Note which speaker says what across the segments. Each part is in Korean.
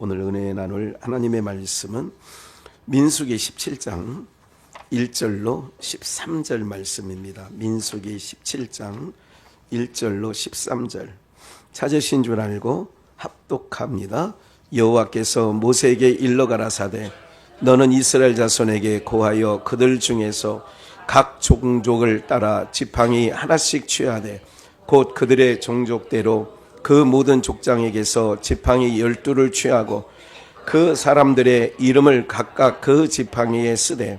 Speaker 1: 오늘 은혜 나눌 하나님의 말씀은 민수기 17장 1절로 13절 말씀입니다. 민수기 17장 1절로 13절. 찾으신 줄 알고 합독합니다. 여호와께서 모세에게 일러 가라사대 너는 이스라엘 자손에게 고하여 그들 중에서 각 종족을 따라 지팡이 하나씩 취하되 곧 그들의 종족대로 그 모든 족장에게서 지팡이 12를 취하고 그 사람들의 이름을 각각 그 지팡이에 쓰되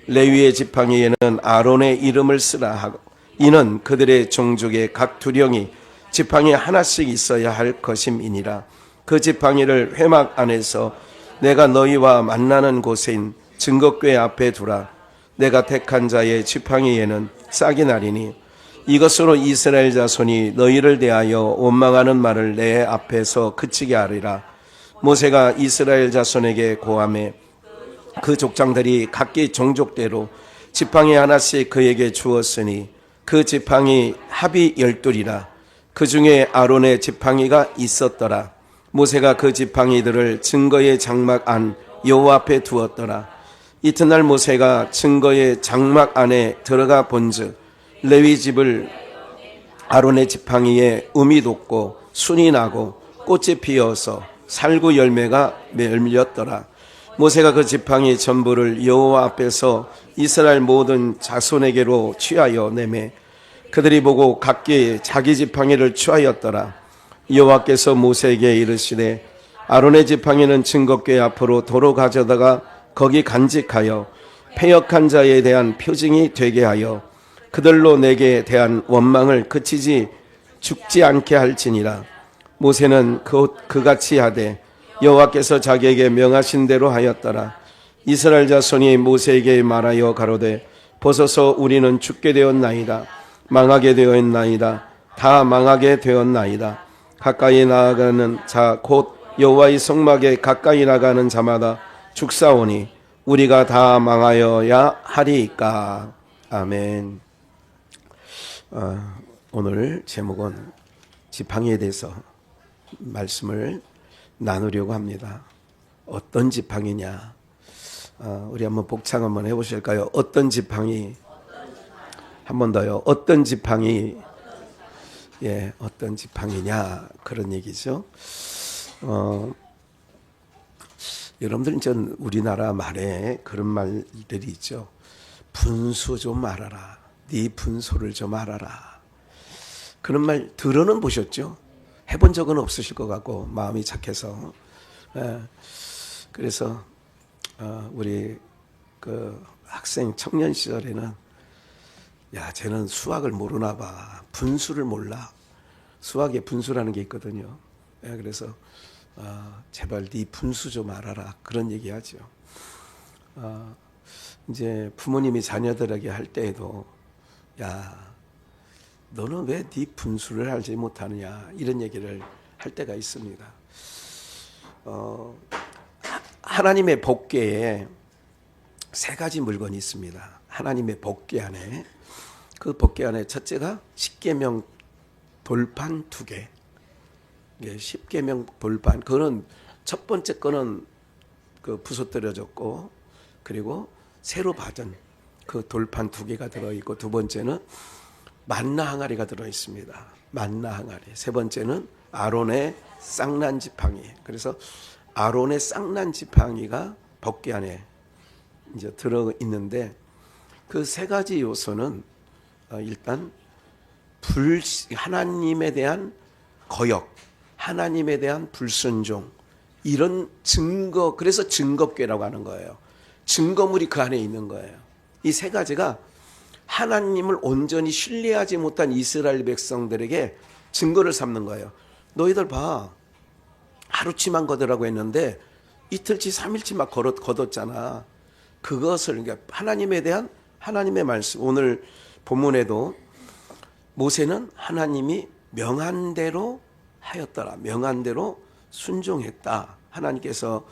Speaker 1: 레위의 지팡이에는 아론의 이름을 쓰라 하고 이는 그들의 종족의 각 두령이 지팡이 하나씩 있어야 할 것임이니라. 그 지팡이를 회막 안에서 내가 너희와 만나는 곳인 증거궤 앞에 두라. 내가 택한 자의 지팡이에는 싹이 나리니 이것으로 이스라엘 자손이 너희를 대하여 원망하는 말을 내 앞에서 그치게 하리라. 모세가 이스라엘 자손에게 고하매 그 족장들이 각기 종족대로 지팡이 하나씩 그에게 주었으니 그 지팡이 합이 12이라. 그 중에 아론의 지팡이가 있었더라. 모세가 그 지팡이들을 증거의 장막 안 여호와 앞에 두었더라. 이튿날 모세가 증거의 장막 안에 들어가 본즉 레위 집을 아론의 지팡이에 음이 돋고 순이 나고 꽃이 피어서 살구 열매가 맺렸더라. 모세가 그 지팡이 전부를 여호와 앞에서 이스라엘 모든 자손에게로 취하여 내매 그들이 보고 각기 자기 지팡이를 취하였더라. 여호와께서 모세에게 이르시되 아론의 지팡이는 증거궤 앞으로 도로 가져다가 거기 간직하여 패역한 자에 대한 표징이 되게 하여 그들로 내게 대한 원망을 그치지 죽지 않게 할지니라. 모세는 그같이 하되 여호와께서 자기에게 명하신 대로 하였더라. 이스라엘 자손이 모세에게 말하여 가로되 보소서 우리는 죽게 되었나이다. 망하게 되었나이다. 다 망하게 되었나이다. 가까이 나아가는 자 곧 여호와의 성막에 가까이 나가는 자마다 죽사오니 우리가 다 망하여야 하리이까. 아멘. 오늘 제목은 지팡이에 대해서 말씀을 나누려고 합니다. 어떤 지팡이냐? 우리 한번 복창 한번 해보실까요? 어떤 지팡이? 한 번 더요. 어떤 지팡이? 예, 어떤 지팡이냐? 그런 얘기죠. 여러분들 전 우리나라 말에 그런 말들이 있죠. 분수 좀 말아라. 네 분소를 좀 알아라. 그런 말 들어는 보셨죠? 해본 적은 없으실 것 같고 마음이 착해서. 그래서 우리 그 학생 청년 시절에는 야 쟤는 수학을 모르나 봐. 분수를 몰라. 수학에 분수라는 게 있거든요. 그래서 제발 네 분수 좀 알아라. 그런 얘기하죠. 이제 부모님이 자녀들에게 할 때에도 야, 너는 왜 네 분수를 알지 못하느냐 이런 얘기를 할 때가 있습니다. 하나님의 법궤에 세 가지 물건이 있습니다. 하나님의 법궤 안에 그 법궤 안에 첫째가 십계명 돌판 2개. 십계명 돌판 그거는 첫 번째 거는 그 부서뜨려졌고 그리고 새로 받은 그 돌판 2개가 들어있고 두 번째는 만나 항아리가 들어있습니다. 만나 항아리. 세 번째는 아론의 쌍난 지팡이. 그래서 아론의 쌍난 지팡이가 법궤 안에 이제 들어있는데 그 세 가지 요소는 일단 하나님에 대한 거역, 하나님에 대한 불순종 이런 증거 그래서 증거궤라고 하는 거예요. 증거물이 그 안에 있는 거예요. 이 세 가지가 하나님을 온전히 신뢰하지 못한 이스라엘 백성들에게 증거를 삼는 거예요. 너희들 봐. 하루치만 거두라고 했는데 이틀치 3일치 막 거뒀잖아. 그것을 그러니까 하나님에 대한 하나님의 말씀. 오늘 본문에도 모세는 하나님이 명한 대로 하였더라. 명한 대로 순종했다. 하나님께서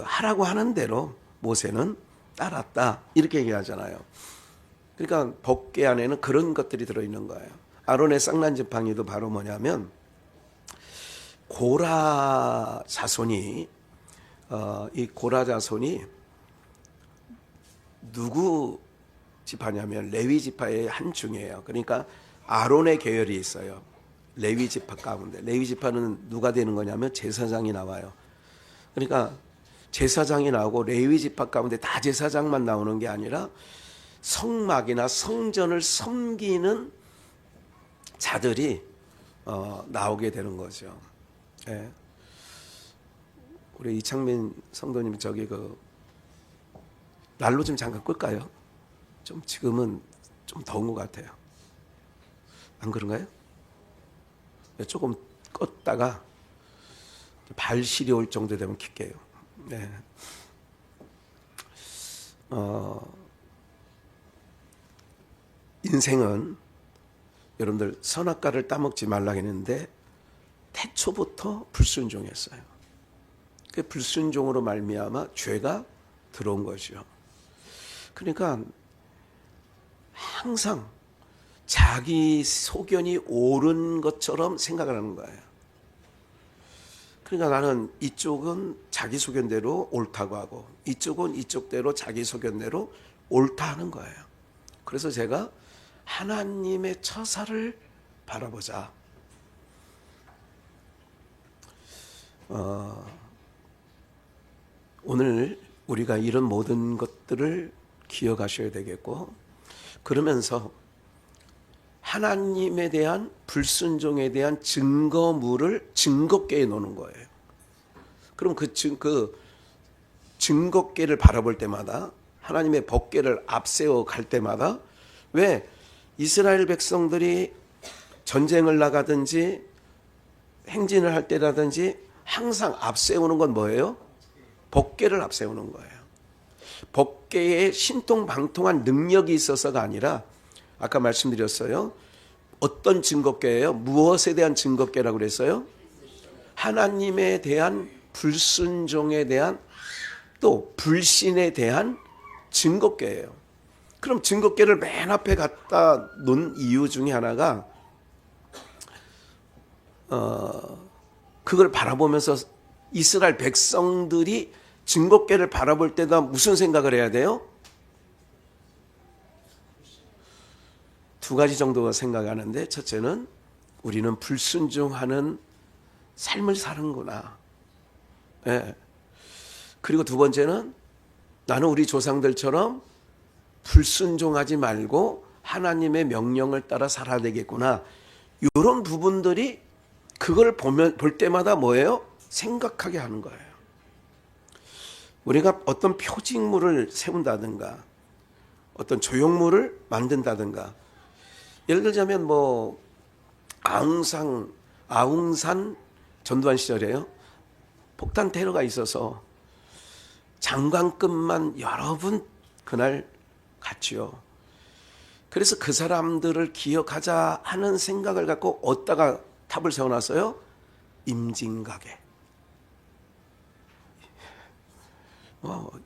Speaker 1: 하라고 하는 대로 모세는 따랐다. 이렇게 얘기하잖아요. 그러니까 법궤 안에는 그런 것들이 들어있는 거예요. 아론의 쌍난 지팡이도 바로 뭐냐면 고라 자손이 이 고라 자손이 누구 지파냐면 레위 지파의 한 중이에요. 그러니까 아론의 계열이 있어요. 레위 지파 가운데. 레위 지파는 누가 되는 거냐면 제사장이 나와요. 그러니까 제사장이 나오고 레위 지파 가운데 다 제사장만 나오는 게 아니라 성막이나 성전을 섬기는 자들이 나오게 되는 거죠. 예. 우리 이창민 성도님 저기 난로 좀 잠깐 끌까요? 좀 지금은 좀 더운 것 같아요. 안 그런가요? 조금 껐다가 발 시리 올 정도 되면 킬게요. 네. 인생은 여러분들 선악과를 따먹지 말라 했는데 태초부터 불순종했어요. 그 불순종으로 말미암아 죄가 들어온 거죠. 그러니까 항상 자기 소견이 옳은 것처럼 생각을 하는 거예요. 그러니까 나는 이쪽은 자기 소견대로 옳다고 하고 이쪽은 이쪽대로 자기 소견대로 옳다 하는 거예요. 그래서 제가 하나님의 처사를 바라보자. 오늘 우리가 이런 모든 것들을 기억하셔야 되겠고, 그러면서 하나님에 대한 불순종에 대한 증거물을 증거궤에 놓는 거예요. 그럼 그 증거궤를 바라볼 때마다 하나님의 법궤를 앞세워 갈 때마다 왜 이스라엘 백성들이 전쟁을 나가든지 행진을 할 때라든지 항상 앞세우는 건 뭐예요? 법궤를 앞세우는 거예요. 법궤에 신통방통한 능력이 있어서가 아니라 아까 말씀드렸어요. 어떤 증거궤예요? 무엇에 대한 증거궤라고 그랬어요? 하나님에 대한 불순종에 대한 또 불신에 대한 증거궤예요. 그럼 증거궤를 맨 앞에 갖다 놓은 이유 중에 하나가 그걸 바라보면서 이스라엘 백성들이 증거궤를 바라볼 때다 무슨 생각을 해야 돼요? 두 가지 정도가 생각하는데, 첫째는 우리는 불순종하는 삶을 사는구나. 예. 그리고 두 번째는 나는 우리 조상들처럼 불순종하지 말고 하나님의 명령을 따라 살아야 되겠구나. 이런 부분들이 그걸 볼 때마다 뭐예요? 생각하게 하는 거예요. 우리가 어떤 표징물을 세운다든가 어떤 조형물을 만든다든가, 예를 들자면 아웅산 전두환 시절에요. 폭탄 테러가 있어서 장관급만 여러 분 그날 갔지요. 그래서 그 사람들을 기억하자 하는 생각을 갖고 어디다가 탑을 세워놨어요? 임진각에.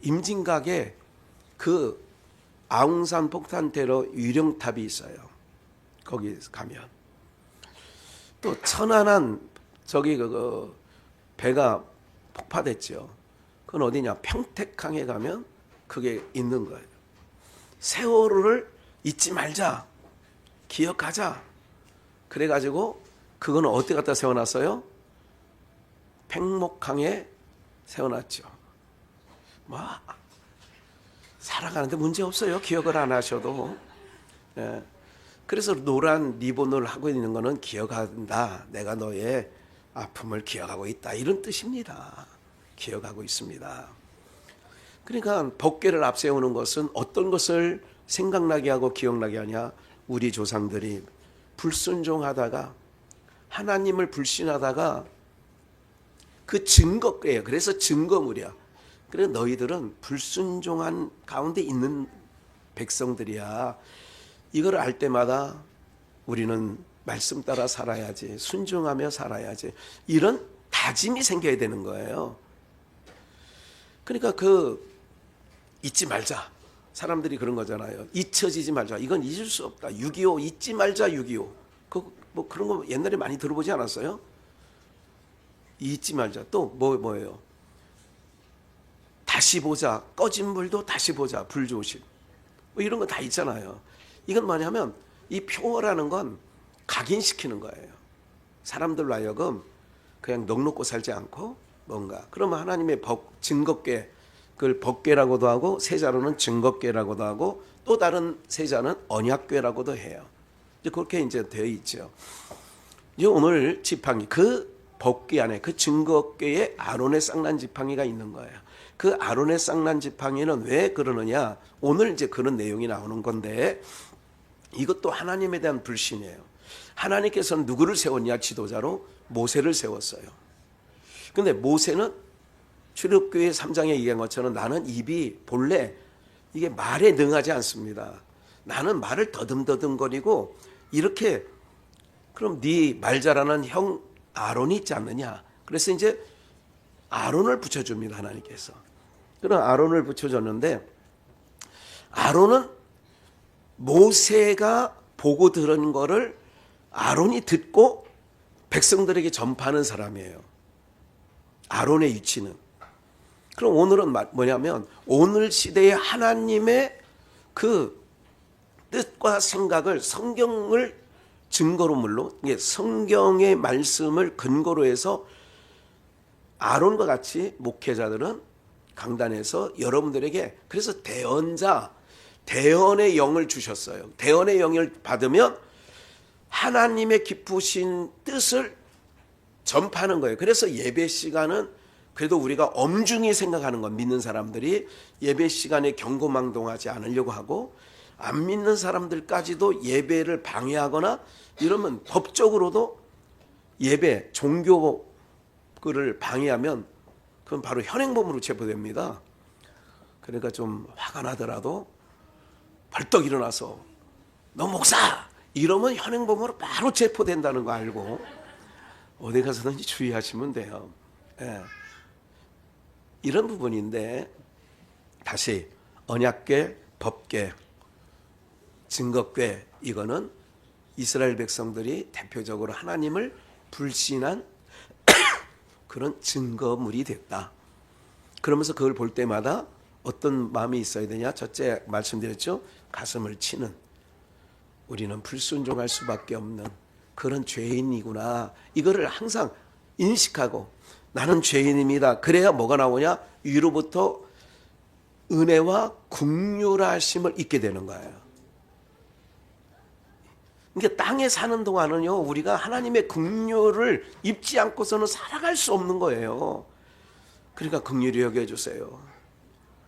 Speaker 1: 임진각에 그 아웅산 폭탄 테러 유령탑이 있어요. 거기 가면 또 천안한 저기 배가 폭파됐죠. 그건 어디냐? 평택항에 가면 그게 있는 거예요. 세월호를 잊지 말자, 기억하자. 그래가지고 그거는 어디 갖다 세워놨어요? 팽목항에 세워놨죠. 살아가는데 문제 없어요. 기억을 안 하셔도. 예. 그래서 노란 리본을 하고 있는 거는 기억한다. 내가 너의 아픔을 기억하고 있다. 이런 뜻입니다. 기억하고 있습니다. 그러니까 법궤를 앞세우는 것은 어떤 것을 생각나게 하고 기억나게 하냐? 우리 조상들이 불순종하다가 하나님을 불신하다가 그 증거예요. 그래서 증거물이야. 그래서 너희들은 불순종한 가운데 있는 백성들이야. 이걸 알 때마다 우리는 말씀 따라 살아야지, 순종하며 살아야지, 이런 다짐이 생겨야 되는 거예요. 그러니까 잊지 말자. 사람들이 그런 거잖아요. 잊혀지지 말자. 이건 잊을 수 없다. 6.25 잊지 말자. 6.25 그런 거 옛날에 많이 들어보지 않았어요? 잊지 말자. 또 뭐예요? 다시 보자. 꺼진 불도 다시 보자. 불조심. 뭐 이런 거 다 있잖아요. 이건 뭐냐면 이 표어라는 건 각인시키는 거예요. 사람들로 하여금 그냥 넋놓고 살지 않고 뭔가. 그러면 하나님의 증거궤, 그걸 법궤라고도 하고 세자로는 증거궤라고도 하고 또 다른 세자는 언약궤라고도 해요. 이제 그렇게 이제 되어 있죠. 이제 오늘 지팡이, 그 법궤 안에 그 증거궤에 아론의 쌍난 지팡이가 있는 거예요. 그 아론의 쌍난 지팡이는 왜 그러느냐? 오늘 이제 그런 내용이 나오는 건데 이것도 하나님에 대한 불신이에요. 하나님께서는 누구를 세웠냐? 지도자로 모세를 세웠어요. 근데 모세는 출애굽기 3장에 얘기한 것처럼 나는 입이 본래 이게 말에 능하지 않습니다. 나는 말을 더듬더듬거리고 이렇게 그럼 네 말 잘하는 형 아론이 있지 않느냐. 그래서 이제 아론을 붙여줍니다. 하나님께서. 그런 아론을 붙여줬는데 아론은 모세가 보고 들은 거를 아론이 듣고 백성들에게 전파하는 사람이에요. 아론의 위치는. 그럼 오늘은 뭐냐면 오늘 시대의 하나님의 그 뜻과 생각을 성경을 증거로 물론 성경의 말씀을 근거로 해서 아론과 같이 목회자들은 강단에서 여러분들에게 그래서 대언의 영을 주셨어요. 대언의 영을 받으면 하나님의 깊으신 뜻을 전파하는 거예요. 그래서 예배 시간은 그래도 우리가 엄중히 생각하는 건 믿는 사람들이 예배 시간에 경고망동하지 않으려고 하고 안 믿는 사람들까지도 예배를 방해하거나 이러면 법적으로도 예배, 종교를 방해하면 그건 바로 현행범으로 체포됩니다. 그러니까 좀 화가 나더라도 벌떡 일어나서 너 목사! 이러면 현행범으로 바로 체포된다는 거 알고 어디 가서든지 주의하시면 돼요. 예. 이런 부분인데 다시 언약궤, 법궤, 증거궤 이거는 이스라엘 백성들이 대표적으로 하나님을 불신한 그런 증거물이 됐다. 그러면서 그걸 볼 때마다 어떤 마음이 있어야 되냐? 첫째 말씀드렸죠. 가슴을 치는 우리는 불순종할 수밖에 없는 그런 죄인이구나. 이거를 항상 인식하고 나는 죄인입니다. 그래야 뭐가 나오냐? 위로부터 은혜와 긍휼하심을 잊게 되는 거예요. 그러니까 땅에 사는 동안은요, 우리가 하나님의 긍휼을 입지 않고서는 살아갈 수 없는 거예요. 그러니까 긍휼히 여겨주세요.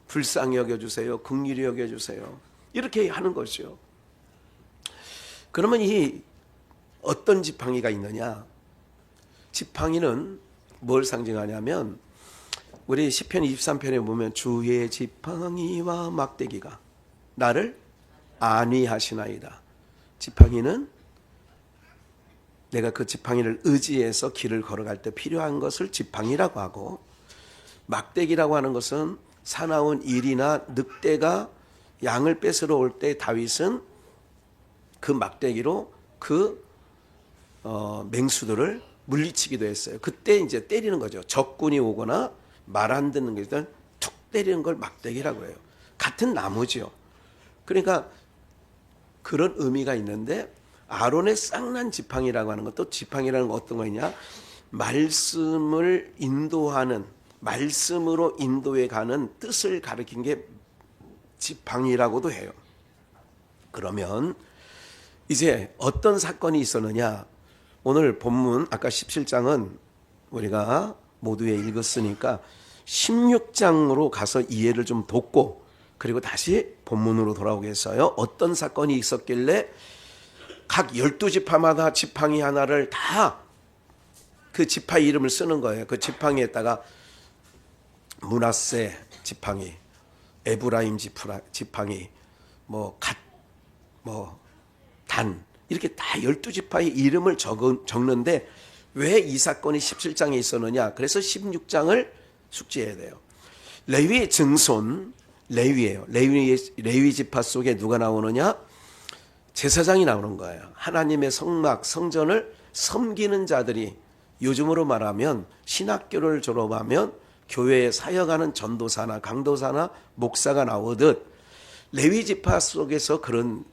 Speaker 1: 불쌍히 여겨주세요. 긍휼히 여겨주세요. 이렇게 하는 거죠. 그러면 이 어떤 지팡이가 있느냐? 지팡이는 뭘 상징하냐면 우리 시편 23편에 보면 주의 지팡이와 막대기가 나를 안위하시나이다. 지팡이는 내가 그 지팡이를 의지해서 길을 걸어갈 때 필요한 것을 지팡이라고 하고 막대기라고 하는 것은 사나운 일이나 늑대가 양을 뺏으러 올 때 다윗은 그 막대기로 그 맹수들을 물리치기도 했어요. 그때 이제 때리는 거죠. 적군이 오거나 말 안 듣는 것들 툭 때리는 걸 막대기라고 해요. 같은 나무죠. 그러니까 그런 의미가 있는데 아론의 쌍난 지팡이라고 하는 것도 지팡이라는 건 어떤 거냐? 말씀을 인도하는 말씀으로 인도해 가는 뜻을 가리킨 게 지팡이라고도 해요. 그러면 이제 어떤 사건이 있었느냐? 오늘 본문 아까 17장은 우리가 모두에 읽었으니까 16장으로 가서 이해를 좀 돕고 그리고 다시 본문으로 돌아오겠어요. 어떤 사건이 있었길래 각 12지파마다 지팡이 하나를 다 그 지파 이름을 쓰는 거예요. 그 지팡이에다가 므낫세 지팡이, 에브라임 지팡이, 단 이렇게 다 12지파의 이름을 적는데 왜 이 사건이 17장에 있었느냐? 그래서 16장을 숙지해야 돼요. 레위의 증손, 레위예요. 레위 지파 속에 누가 나오느냐? 제사장이 나오는 거예요. 하나님의 성막, 성전을 섬기는 자들이 요즘으로 말하면 신학교를 졸업하면 교회에 사역하는 전도사나 강도사나 목사가 나오듯 레위 지파 속에서 그런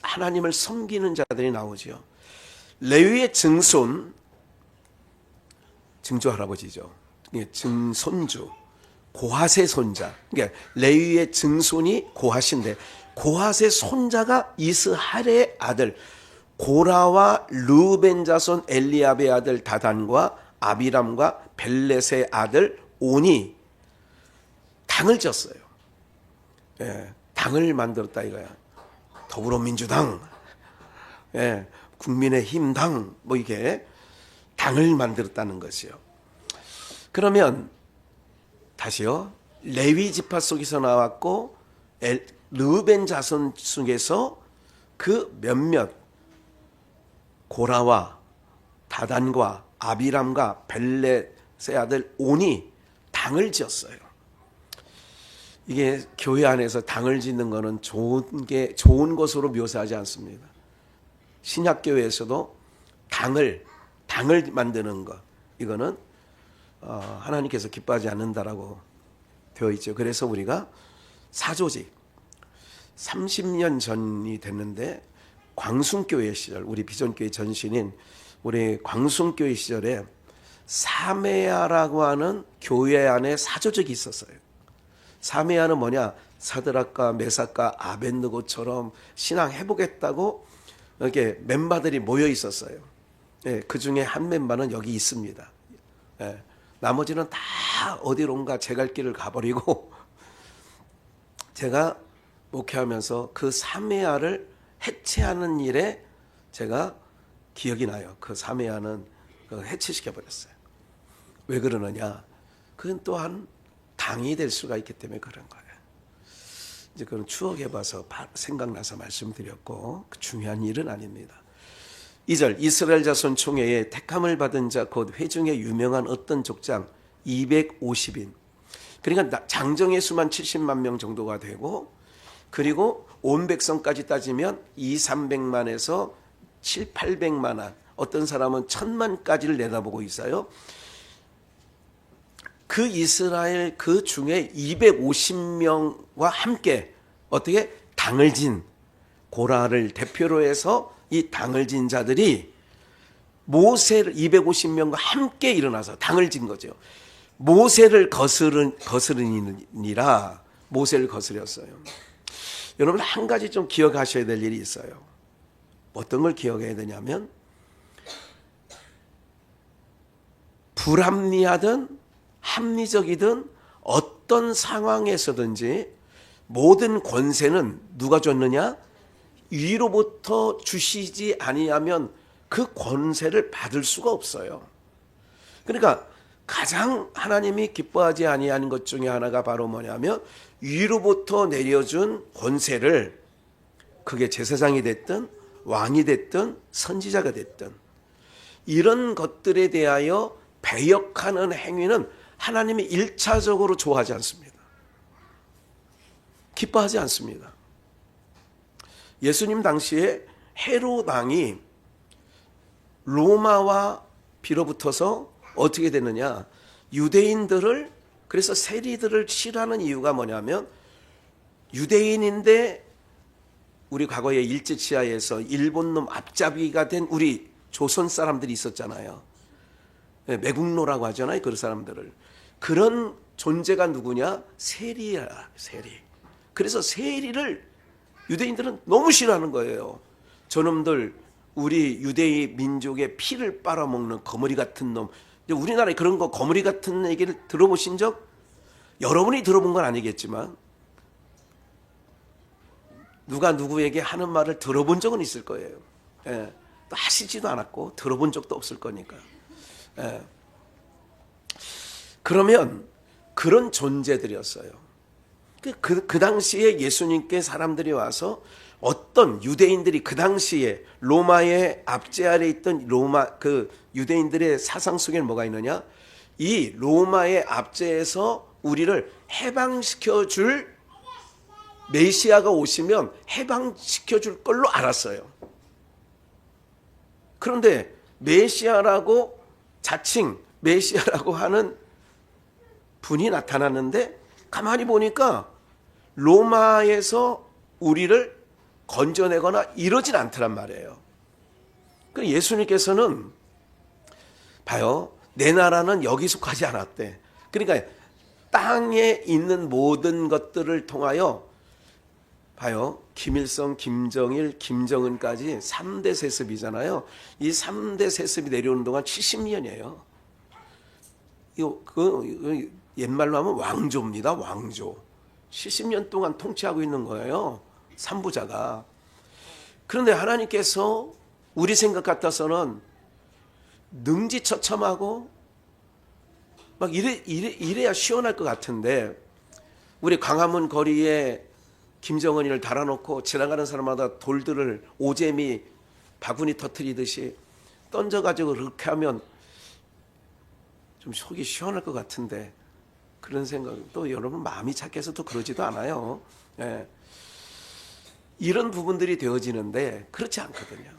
Speaker 1: 하나님을 섬기는 자들이 나오죠. 레위의 증손, 증조 할아버지죠. 증손주, 고핫의 손자. 그러니까 레위의 증손이 고핫인데 고핫의 손자가 이스할의 아들 고라와 르벤 자손 엘리압의 아들 다단과 아비람과 벨렛의 아들 온이 당을 졌어요. 예, 당을 만들었다 이거야. 더불어민주당, 예, 국민의힘당, 뭐 이게 당을 만들었다는 것이요. 그러면 다시요. 레위 지파 속에서 나왔고 르벤 자손 속에서 그 몇몇 고라와 다단과 아비람과 벨렛의 아들 온이 당을 지었어요. 이게 교회 안에서 당을 짓는 것은 좋은 것으로 묘사하지 않습니다. 신약교회에서도 당을 만드는 것, 이거는 하나님께서 기뻐하지 않는다라고 되어 있죠. 그래서 우리가 사조직 30년 전이 됐는데 광순교회 시절, 우리 비전교회 전신인 우리 광순교회 시절에 사메야라고 하는 교회 안에 사조직이 있었어요. 사메야는 뭐냐? 사드락과 메삭과 아벳느고처럼 신앙 해보겠다고 이렇게 멤버들이 모여 있었어요. 예, 그 중에 한 멤버는 여기 있습니다. 예, 나머지는 다 어디론가 제 갈 길을 가버리고 제가 목회하면서 그 사메야를 해체하는 일에 제가 기억이 나요. 그 사메야는 해체시켜버렸어요. 왜 그러느냐? 그건 또한 당이 될 수가 있기 때문에 그런 거예요. 이제 그건 추억해봐서 생각나서 말씀드렸고 중요한 일은 아닙니다. 2절 이스라엘 자손 총회에 택함을 받은 자 곧 회중에 유명한 어떤 족장 250인. 그러니까 장정의 수만 70만 명 정도가 되고 그리고 온 백성까지 따지면 200~300만에서 700~800만 어떤 사람은 1000만까지를 내다보고 있어요. 그 이스라엘 그 중에 250명과 함께 어떻게 당을 진 고라를 대표로 해서 이 당을 진 자들이 모세를 250명과 함께 일어나서 당을 진 거죠. 모세를 거스르니라 모세를 거스렸어요. 여러분 한 가지 좀 기억하셔야 될 일이 있어요. 어떤 걸 기억해야 되냐면 불합리하든 합리적이든 어떤 상황에서든지 모든 권세는 누가 줬느냐? 위로부터 주시지 아니하면 그 권세를 받을 수가 없어요. 그러니까 가장 하나님이 기뻐하지 아니하는 것 중에 하나가 바로 뭐냐면 위로부터 내려준 권세를 그게 제사장이 됐든 왕이 됐든 선지자가 됐든 이런 것들에 대하여 배역하는 행위는 하나님이 1차적으로 좋아하지 않습니다. 기뻐하지 않습니다. 예수님 당시에 헤롯 왕이 로마와 빌어붙어서 어떻게 됐느냐? 유대인들을 그래서 세리들을 싫어하는 이유가 뭐냐면 유대인인데 우리 과거에 일제치하에서 일본놈 앞잡이가 된 우리 조선 사람들이 있었잖아요. 매국노라고 하잖아요. 그 사람들을. 그런 존재가 누구냐? 세리야, 세리. 그래서 세리를 유대인들은 너무 싫어하는 거예요. 저놈들 우리 유대인 민족의 피를 빨아먹는 거머리 같은 놈. 우리나라에 그런 거 거머리 같은 얘기를 들어보신 적? 여러분이 들어본 건 아니겠지만 누가 누구에게 하는 말을 들어본 적은 있을 거예요. 예. 또 하시지도 않았고 들어본 적도 없을 거니까. 예. 그러면 그런 존재들이었어요. 그 당시에 예수님께 사람들이 와서 어떤 유대인들이 그 당시에 로마의 압제 아래 있던 로마 그 유대인들의 사상 속에는 뭐가 있느냐? 이 로마의 압제에서 우리를 해방시켜 줄 메시아가 오시면 해방시켜 줄 걸로 알았어요. 그런데 메시아라고 자칭 메시아라고 하는 분이 나타났는데 가만히 보니까 로마에서 우리를 건져내거나 이러진 않더란 말이에요. 그 예수님께서는 봐요. 내 나라는 여기 속하지 않았대. 그러니까 땅에 있는 모든 것들을 통하여 봐요. 김일성, 김정일, 김정은까지 3대 세습이잖아요. 이 3대 세습이 내려오는 동안 70년이에요. 옛말로 하면 왕조입니다. 왕조. 70년 동안 통치하고 있는 거예요. 삼부자가. 그런데 하나님께서 우리 생각 같아서는 능지처참하고 막 이래야 시원할 것 같은데 우리 광화문 거리에 김정은이를 달아놓고 지나가는 사람마다 돌들을 오재미 바구니 터뜨리듯이 던져가지고 그렇게 하면 좀 속이 시원할 것 같은데 그런 생각 또 여러분 마음이 착해서 또 그러지도 않아요. 예. 이런 부분들이 되어지는데 그렇지 않거든요.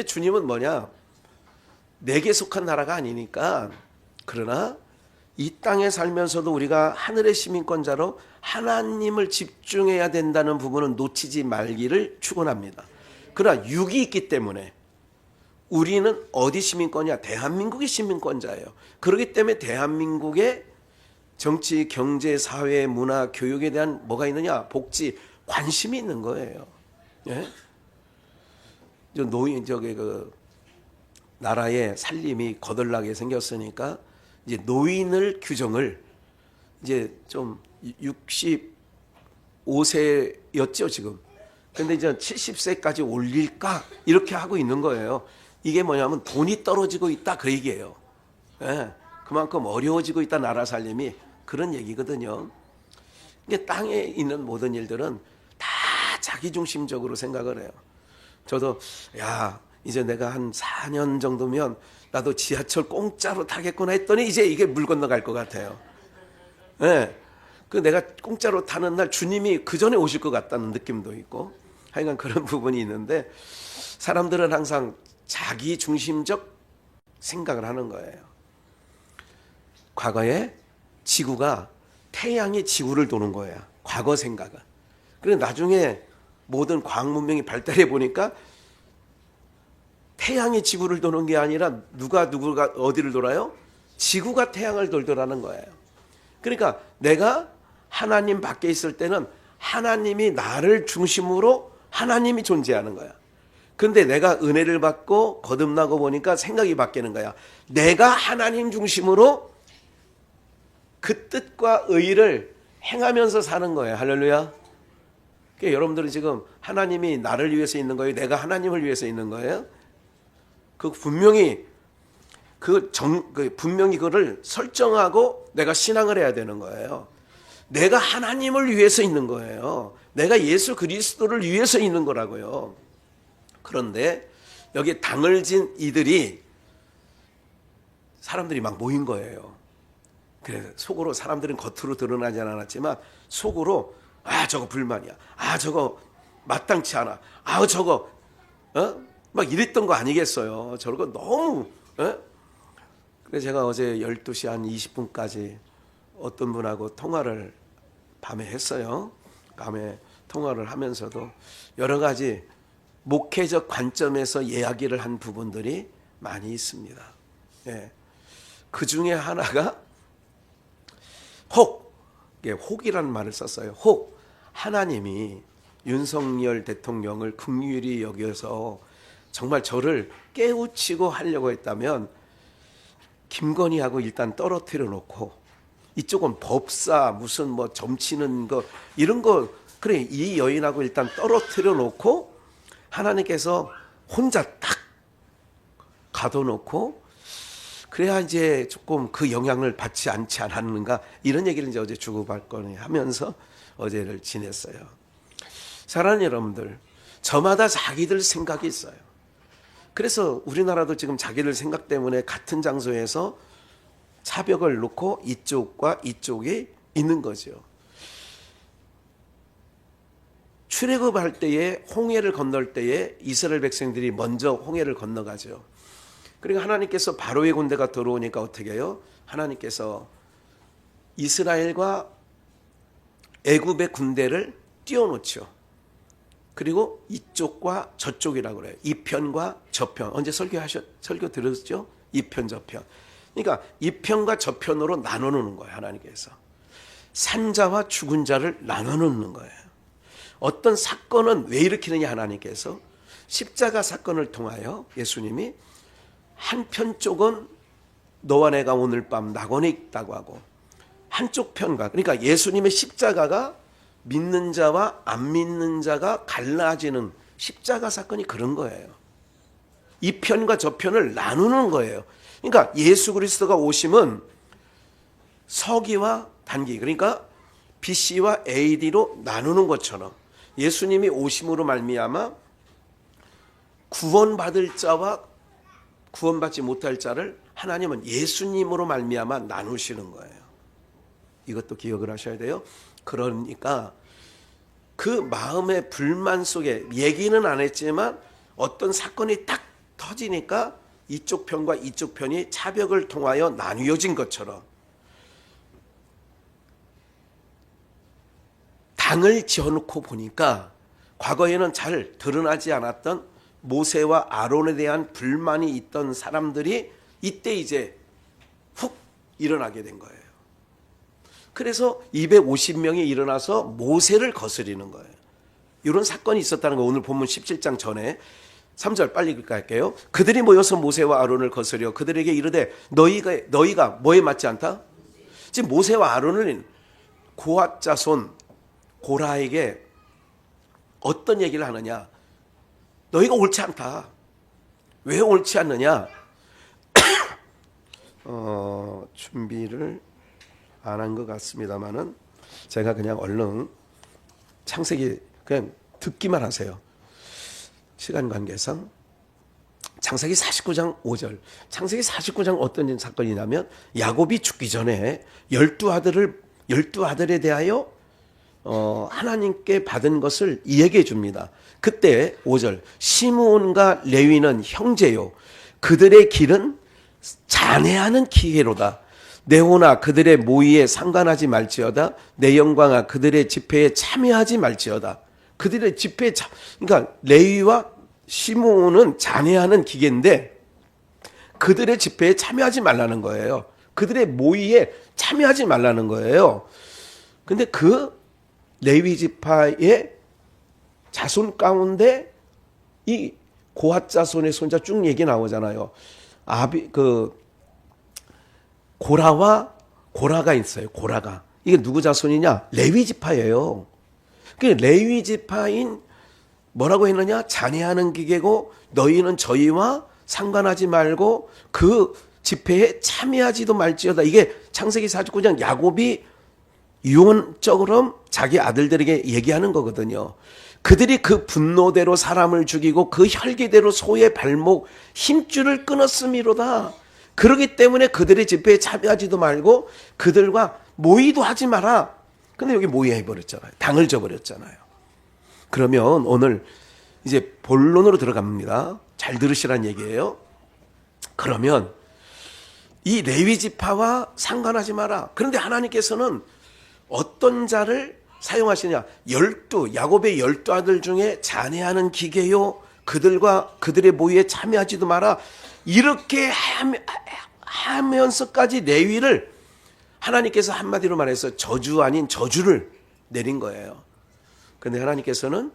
Speaker 1: 주님은 뭐냐? 내게 속한 나라가 아니니까 그러나 이 땅에 살면서도 우리가 하늘의 시민권자로 하나님을 집중해야 된다는 부분은 놓치지 말기를 축원합니다. 그러나 육이 있기 때문에 우리는 어디 시민권이야? 대한민국의 시민권자예요. 그렇기 때문에 대한민국의 정치, 경제, 사회, 문화, 교육에 대한 뭐가 있느냐? 복지, 관심이 있는 거예요. 예? 나라의 살림이 거덜나게 생겼으니까 이제 노인을 규정을 이제 좀 65세였죠 지금. 근데 이제 70세까지 올릴까 이렇게 하고 있는 거예요. 이게 뭐냐면 돈이 떨어지고 있다 그 얘기예요. 예, 그만큼 어려워지고 있다 나라 살림이 그런 얘기거든요. 이게 땅에 있는 모든 일들은 다 자기중심적으로 생각을 해요. 저도 야 이제 내가 한 4년 정도면 나도 지하철 공짜로 타겠구나 했더니 이제 이게 물 건너갈 것 같아요. 예, 그 내가 공짜로 타는 날 주님이 그 전에 오실 것 같다는 느낌도 있고 하여간 그런 부분이 있는데 사람들은 항상 자기 중심적 생각을 하는 거예요. 과거에 지구가 태양이 지구를 도는 거예요. 과거 생각은. 그런데 나중에 모든 과학 문명이 발달해 보니까 태양이 지구를 도는 게 아니라 누가 어디를 돌아요? 지구가 태양을 돌더라는 거예요. 그러니까 내가 하나님 밖에 있을 때는 하나님이 나를 중심으로 하나님이 존재하는 거야. 근데 내가 은혜를 받고 거듭나고 보니까 생각이 바뀌는 거야. 내가 하나님 중심으로 그 뜻과 의를 행하면서 사는 거예요. 할렐루야. 그러니까 여러분들은 지금 하나님이 나를 위해서 있는 거예요? 내가 하나님을 위해서 있는 거예요? 분명히 분명히 그거를 설정하고 내가 신앙을 해야 되는 거예요. 내가 하나님을 위해서 있는 거예요. 내가 예수 그리스도를 위해서 있는 거라고요. 그런데 여기 당을 진 이들이 사람들이 막 모인 거예요. 그래서 속으로 사람들은 겉으로 드러나지 않았지만 속으로 저거 불만이야. 저거 마땅치 않아. 저거 막 이랬던 거 아니겠어요. 저거 너무 그래서 제가 어제 12시 한 20분까지 어떤 분하고 통화를 밤에 했어요. 밤에 통화를 하면서도 여러 가지 목회적 관점에서 이야기를 한 부분들이 많이 있습니다. 예. 그 중에 하나가 혹이라는 말을 썼어요. 혹. 하나님이 윤석열 대통령을 긍휼히 여겨서 정말 저를 깨우치고 하려고 했다면 김건희하고 일단 떨어뜨려 놓고 이쪽은 법사 무슨 뭐 점치는 거 이런 거 그래 이 여인하고 일단 떨어뜨려 놓고 하나님께서 혼자 딱 가둬놓고 그래야 이제 조금 그 영향을 받지 않지 않았는가 이런 얘기를 이제 어제 주고받거니 하면서 어제를 지냈어요. 사랑하는 여러분들, 저마다 자기들 생각이 있어요. 그래서 우리나라도 지금 자기들 생각 때문에 같은 장소에서 차벽을 놓고 이쪽과 이쪽이 있는 거죠. 출애굽할 때에 홍해를 건널 때에 이스라엘 백성들이 먼저 홍해를 건너가죠. 그리고 하나님께서 바로의 군대가 들어오니까 어떻게 해요? 하나님께서 이스라엘과 애굽의 군대를 띄워놓죠. 그리고 이쪽과 저쪽이라고 그래요. 이 편과 저편. 언제 설교 들었죠? 이 편, 저편. 그러니까 이 편과 저편으로 나눠놓는 거예요. 하나님께서. 산자와 죽은 자를 나눠놓는 거예요. 어떤 사건은 왜 일으키느냐 하나님께서 십자가 사건을 통하여 예수님이 한편 쪽은 너와 내가 오늘 밤 낙원에 있다고 하고 한쪽 편과 그러니까 예수님의 십자가가 믿는 자와 안 믿는 자가 갈라지는 십자가 사건이 그런 거예요. 이 편과 저 편을 나누는 거예요. 그러니까 예수 그리스도가 오심은 서기와 단기 그러니까 BC와 AD로 나누는 것처럼 예수님이 오심으로 말미암아 구원받을 자와 구원받지 못할 자를 하나님은 예수님으로 말미암아 나누시는 거예요. 이것도 기억을 하셔야 돼요. 그러니까 그 마음의 불만 속에 얘기는 안 했지만 어떤 사건이 딱 터지니까 이쪽 편과 이쪽 편이 차벽을 통하여 나뉘어진 것처럼 당을 지어놓고 보니까 과거에는 잘 드러나지 않았던 모세와 아론에 대한 불만이 있던 사람들이 이때 이제 훅 일어나게 된 거예요. 그래서 250명이 일어나서 모세를 거스리는 거예요. 이런 사건이 있었다는 거 오늘 본문 17장 전에 3절 빨리 갈게요. 그들이 모여서 모세와 아론을 거스려 그들에게 이르되 너희가 뭐에 맞지 않다? 지금 모세와 아론은 고핫 자손 고라에게 어떤 얘기를 하느냐? 너희가 옳지 않다. 왜 옳지 않느냐? 준비를 안 한 것 같습니다만은 제가 그냥 얼른 창세기 그냥 듣기만 하세요. 시간 관계상 창세기 49장 5절. 창세기 49장 어떤 사건이냐면 야곱이 죽기 전에 12아들에 대하여 하나님께 받은 것을 얘기해 줍니다. 그때 5절 시므온과 레위는 형제요 그들의 길은 잔해하는 기회로다. 내 호나 그들의 모의에 상관하지 말지어다. 내 영광아 그들의 집회에 참여하지 말지어다. 그들의 집회에 그러니까 레위와 시므온은 잔해하는 기계인데 그들의 집회에 참여하지 말라는 거예요. 그들의 모의에 참여하지 말라는 거예요. 근데 그 레위 지파의 자손 가운데 이 고핫 자손의 손자 쭉 얘기 나오잖아요. 고라가 있어요. 고라가. 이게 누구 자손이냐? 레위 지파예요. 그 레위 지파인 뭐라고 했느냐? 잔해하는 기계고 너희는 저희와 상관하지 말고 그 집회에 참여하지도 말지어다. 이게 창세기 49장 야곱이 유언적으로 자기 아들들에게 얘기하는 거거든요. 그들이 그 분노대로 사람을 죽이고 그 혈기대로 소의 발목 힘줄을 끊었음이로다. 그렇기 때문에 그들의 집회에 참여하지도 말고 그들과 모의도 하지 마라. 근데 여기 모의해버렸잖아요. 당을 져버렸잖아요. 그러면 오늘 이제 본론으로 들어갑니다. 잘 들으시란 얘기예요. 그러면 이 레위 지파와 상관하지 마라. 그런데 하나님께서는 어떤 자를 사용하시냐? 야곱의 12아들 중에 잔해하는 기계요 그들과 그들의 모의에 참여하지도 마라. 이렇게 하면서까지 레위를 하나님께서 한마디로 말해서 저주 아닌 저주를 내린 거예요. 그런데 하나님께서는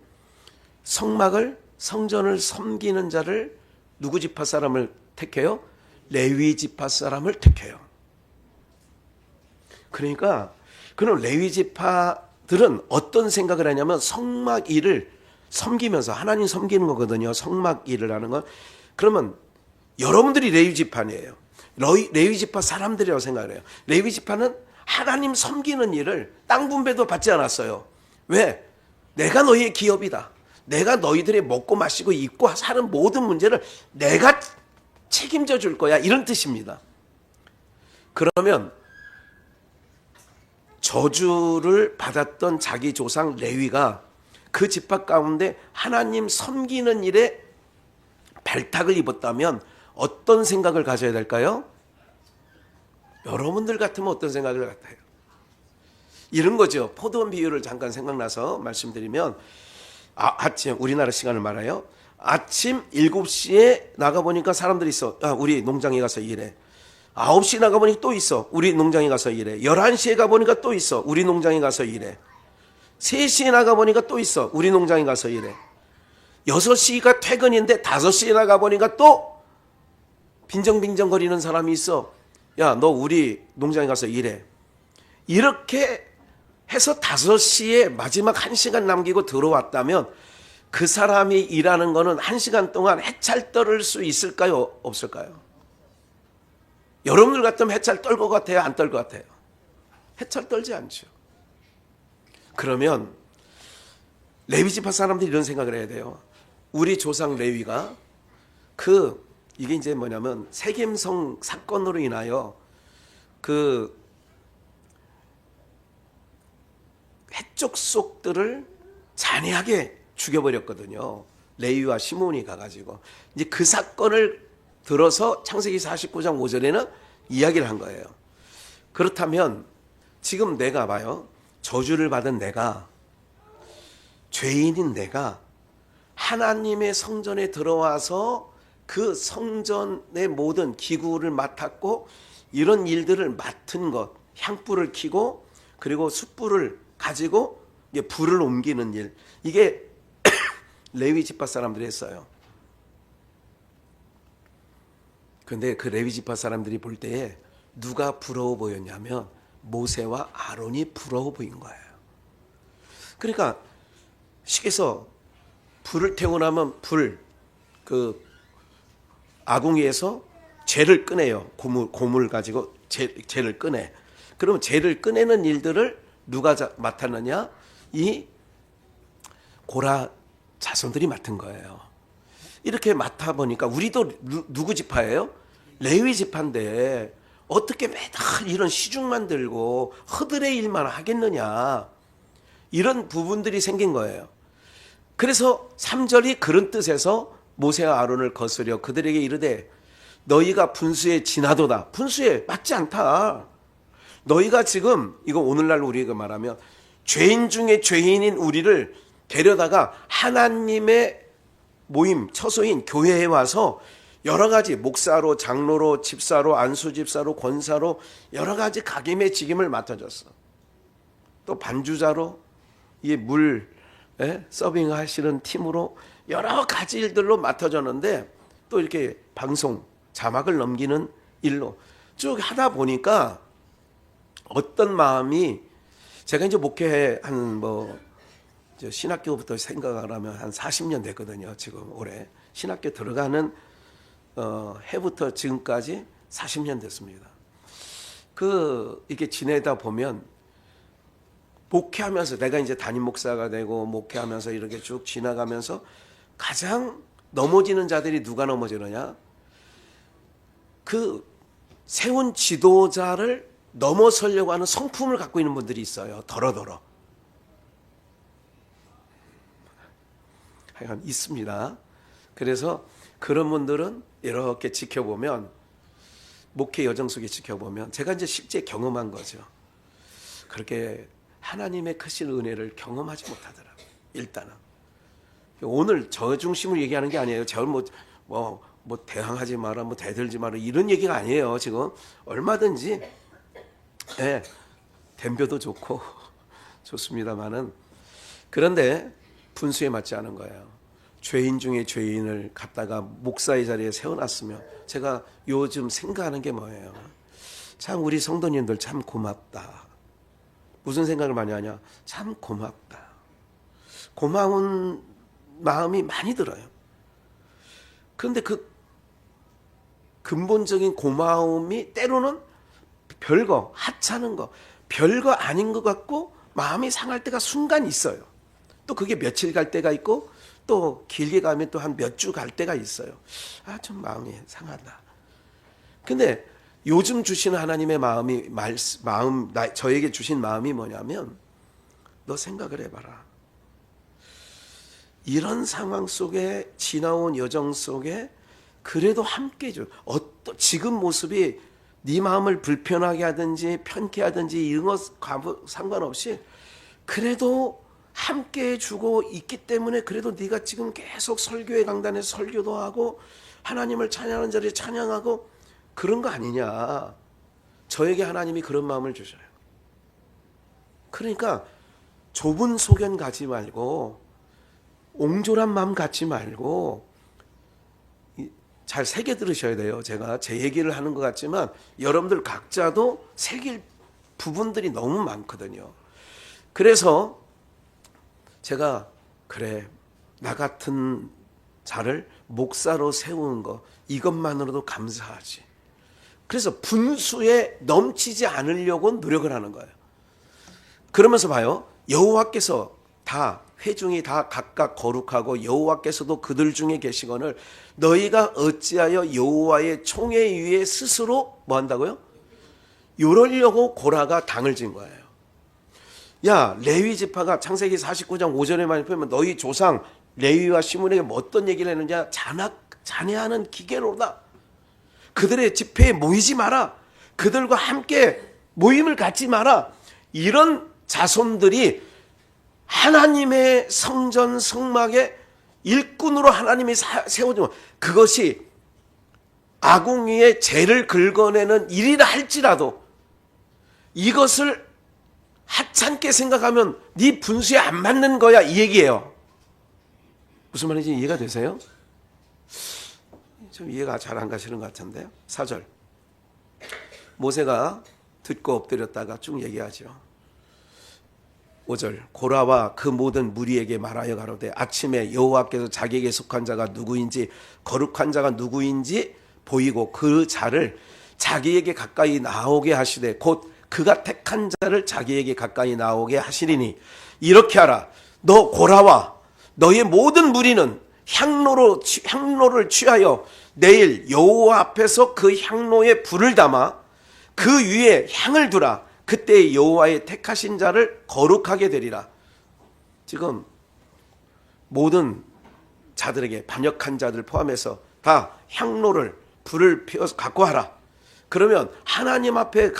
Speaker 1: 성전을 섬기는 자를 누구 지파 사람을 택해요? 레위 지파 사람을 택해요. 그러니까 그럼 레위 지파들은 어떤 생각을 하냐면 성막 일을 섬기면서 하나님 섬기는 거거든요. 성막 일을 하는 건. 그러면 여러분들이 레위 지파니에요. 레위 지파 사람들이라고 생각을 해요. 레위 지파는 하나님 섬기는 일을 땅 분배도 받지 않았어요. 왜? 내가 너희의 기업이다. 내가 너희들의 먹고 마시고 입고 사는 모든 문제를 내가 책임져 줄 거야. 이런 뜻입니다. 그러면 저주를 받았던 자기 조상 레위가 그 지파 가운데 하나님 섬기는 일에 발탁을 입었다면 어떤 생각을 가져야 될까요? 여러분들 같으면 어떤 생각을 갖아요? 이런 거죠. 포도원 비유를 잠깐 생각나서 말씀드리면, 아침 우리나라 시간을 말해요. 아침 7시에 나가보니까 사람들이 있어. 우리 농장에 가서 일해. 9시에 나가보니까 또 있어. 우리 농장에 가서 일해. 11시에 가보니까 또 있어. 우리 농장에 가서 일해. 3시에 나가보니까 또 있어. 우리 농장에 가서 일해. 6시가 퇴근인데 5시에 나가보니까 또 빈정빈정거리는 사람이 있어. 야, 너 우리 농장에 가서 일해. 이렇게 해서 5시에 마지막 1시간 남기고 들어왔다면 그 사람이 일하는 거는 1시간 동안 해찰 떨을 수 있을까요? 없을까요? 여러분들 같으면 해찰 떨 것 같아요? 안 떨 것 같아요? 해찰 떨지 않죠. 그러면 레위지파 사람들이 이런 생각을 해야 돼요. 우리 조상 레위가 이게 이제 뭐냐면 세겜성 사건으로 인하여 해족속들을 잔인하게 죽여버렸거든요. 레위와 시므온이 가가지고 이제 그 사건을 들어서 창세기 49장 5절에는 이야기를 한 거예요. 그렇다면 지금 내가 봐요. 저주를 받은 내가, 죄인인 내가 하나님의 성전에 들어와서 그 성전의 모든 기구를 맡았고 이런 일들을 맡은 것, 향불을 켜고 그리고 숯불을 가지고 불을 옮기는 일, 이게 레위 지파 사람들이 했어요. 그런데 그 레위 지파 사람들이 볼 때에 누가 부러워 보였냐면 모세와 아론이 부러워 보인 거예요. 그러니까 식에서 불을 태우고 나면 아궁이에서 재를 꺼내요. 고물 가지고 재를 꺼내. 그러면 재를 꺼내는 일들을 누가 맡았느냐? 이 고라 자손들이 맡은 거예요. 이렇게 맡아 보니까 우리도 누구 지파예요? 레위 지파인데 어떻게 매달 이런 시중만 들고 허들의 일만 하겠느냐? 이런 부분들이 생긴 거예요. 그래서 3절이 그런 뜻에서 모세와 아론을 거스려 그들에게 이르되 너희가 분수에 지나도다. 분수에 맞지 않다. 너희가 지금 이거 오늘날 우리가 말하면 죄인 중에 죄인인 우리를 데려다가 하나님의 모임, 처소인 교회에 와서 여러 가지 목사로, 장로로, 집사로, 안수집사로, 권사로 여러 가지 각임의 직임을 맡아줬어. 또 반주자로 이 서빙 하시는 팀으로 여러 가지 일들로 맡아줬는데 또 이렇게 방송, 자막을 넘기는 일로 쭉 하다 보니까 어떤 마음이 제가 이제 목회 신학교부터 생각을 하면 한 40년 됐거든요. 지금 올해 신학교 들어가는 해부터 지금까지 40년 됐습니다. 이렇게 지내다 보면 목회하면서 내가 이제 담임 목사가 되고 목회하면서 이렇게 쭉 지나가면서 가장 넘어지는 자들이 누가 넘어지느냐? 세운 지도자를 넘어서려고 하는 성품을 갖고 있는 분들이 있어요. 더러더러. 하여간 있습니다. 그래서 그런 분들은 이렇게 지켜보면 목회 여정 속에 지켜보면 제가 이제 실제 경험한 거죠. 그렇게 하나님의 크신 은혜를 경험하지 못하더라고요. 일단은 오늘 저 중심으로 얘기하는 게 아니에요. 저 대항하지 마라, 대들지 마라 이런 얘기가 아니에요. 지금 얼마든지 덤벼도 좋고 좋습니다만은 그런데 분수에 맞지 않은 거예요. 죄인 중에 죄인을 갖다가 목사의 자리에 세워놨으면 제가 요즘 생각하는 게 뭐예요? 참 우리 성도님들 참 고맙다. 무슨 생각을 많이 하냐? 참 고맙다. 고마운 마음이 많이 들어요. 그런데 근본적인 고마움이 때로는 별거, 하찮은 거, 별거 아닌 것 같고 마음이 상할 때가 순간 있어요. 또 그게 며칠 갈 때가 있고 또 길게 가면 또 한 몇 주 갈 때가 있어요. 좀 마음이 상하다. 근데 요즘 주시는 하나님의 저에게 주신 마음이 뭐냐면 너 생각을 해봐라. 이런 상황 속에 지나온 여정 속에 그래도 함께 해줘. 지금 모습이 네 마음을 불편하게 하든지 편케 하든지 이런 것 상관없이 그래도 함께 해주고 있기 때문에 그래도 네가 지금 계속 설교회 강단에서 설교도 하고 하나님을 찬양하는 자리에 찬양하고 그런 거 아니냐. 저에게 하나님이 그런 마음을 주셔요. 그러니까 좁은 소견 가지 말고 옹졸한 마음 갖지 말고 잘 새겨 들으셔야 돼요. 제가 제 얘기를 하는 것 같지만 여러분들 각자도 새길 부분들이 너무 많거든요. 그래서 제가 그래 나 같은 자를 목사로 세우는 거 이것만으로도 감사하지. 그래서 분수에 넘치지 않으려고 노력을 하는 거예요. 그러면서 봐요. 여호와께서 다 회중이 다 각각 거룩하고 여호와께서도 그들 중에 계시거늘 너희가 어찌하여 여호와의 총회 위에 스스로 뭐 한다고요? 요러려고 고라가 당을 진 거예요. 야 레위 지파가 창세기 49장 5절에 많이 보면 너희 조상 레위와 시므에게 뭐 어떤 얘기를 했느냐. 잔해하는 기계로다. 그들의 집회에 모이지 마라. 그들과 함께 모임을 갖지 마라. 이런 자손들이 하나님의 성전 성막의 일꾼으로 하나님이 세워주면 그것이 아궁이의 죄를 긁어내는 일이라 할지라도 이것을 하찮게 생각하면 네 분수에 안 맞는 거야 이 얘기예요. 무슨 말인지 이해가 되세요? 좀 이해가 잘 안 가시는 것 같은데요. 4절 모세가 듣고 엎드렸다가 쭉 얘기하죠. 5절 고라와 그 모든 무리에게 말하여 가로되 아침에 여호와께서 자기에게 속한 자가 누구인지 거룩한 자가 누구인지 보이고 그 자를 자기에게 가까이 나오게 하시되 곧 그가 택한 자를 자기에게 가까이 나오게 하시리니 이렇게 하라. 너 고라와 너의 모든 무리는 향로를 취하여 내일 여호와 앞에서 그 향로에 불을 담아 그 위에 향을 두라. 그때 여호와의 택하신 자를 거룩하게 되리라. 지금 모든 자들에게 반역한 자들 포함해서 다 향로를 불을 피워서 갖고 와라. 그러면 하나님 앞에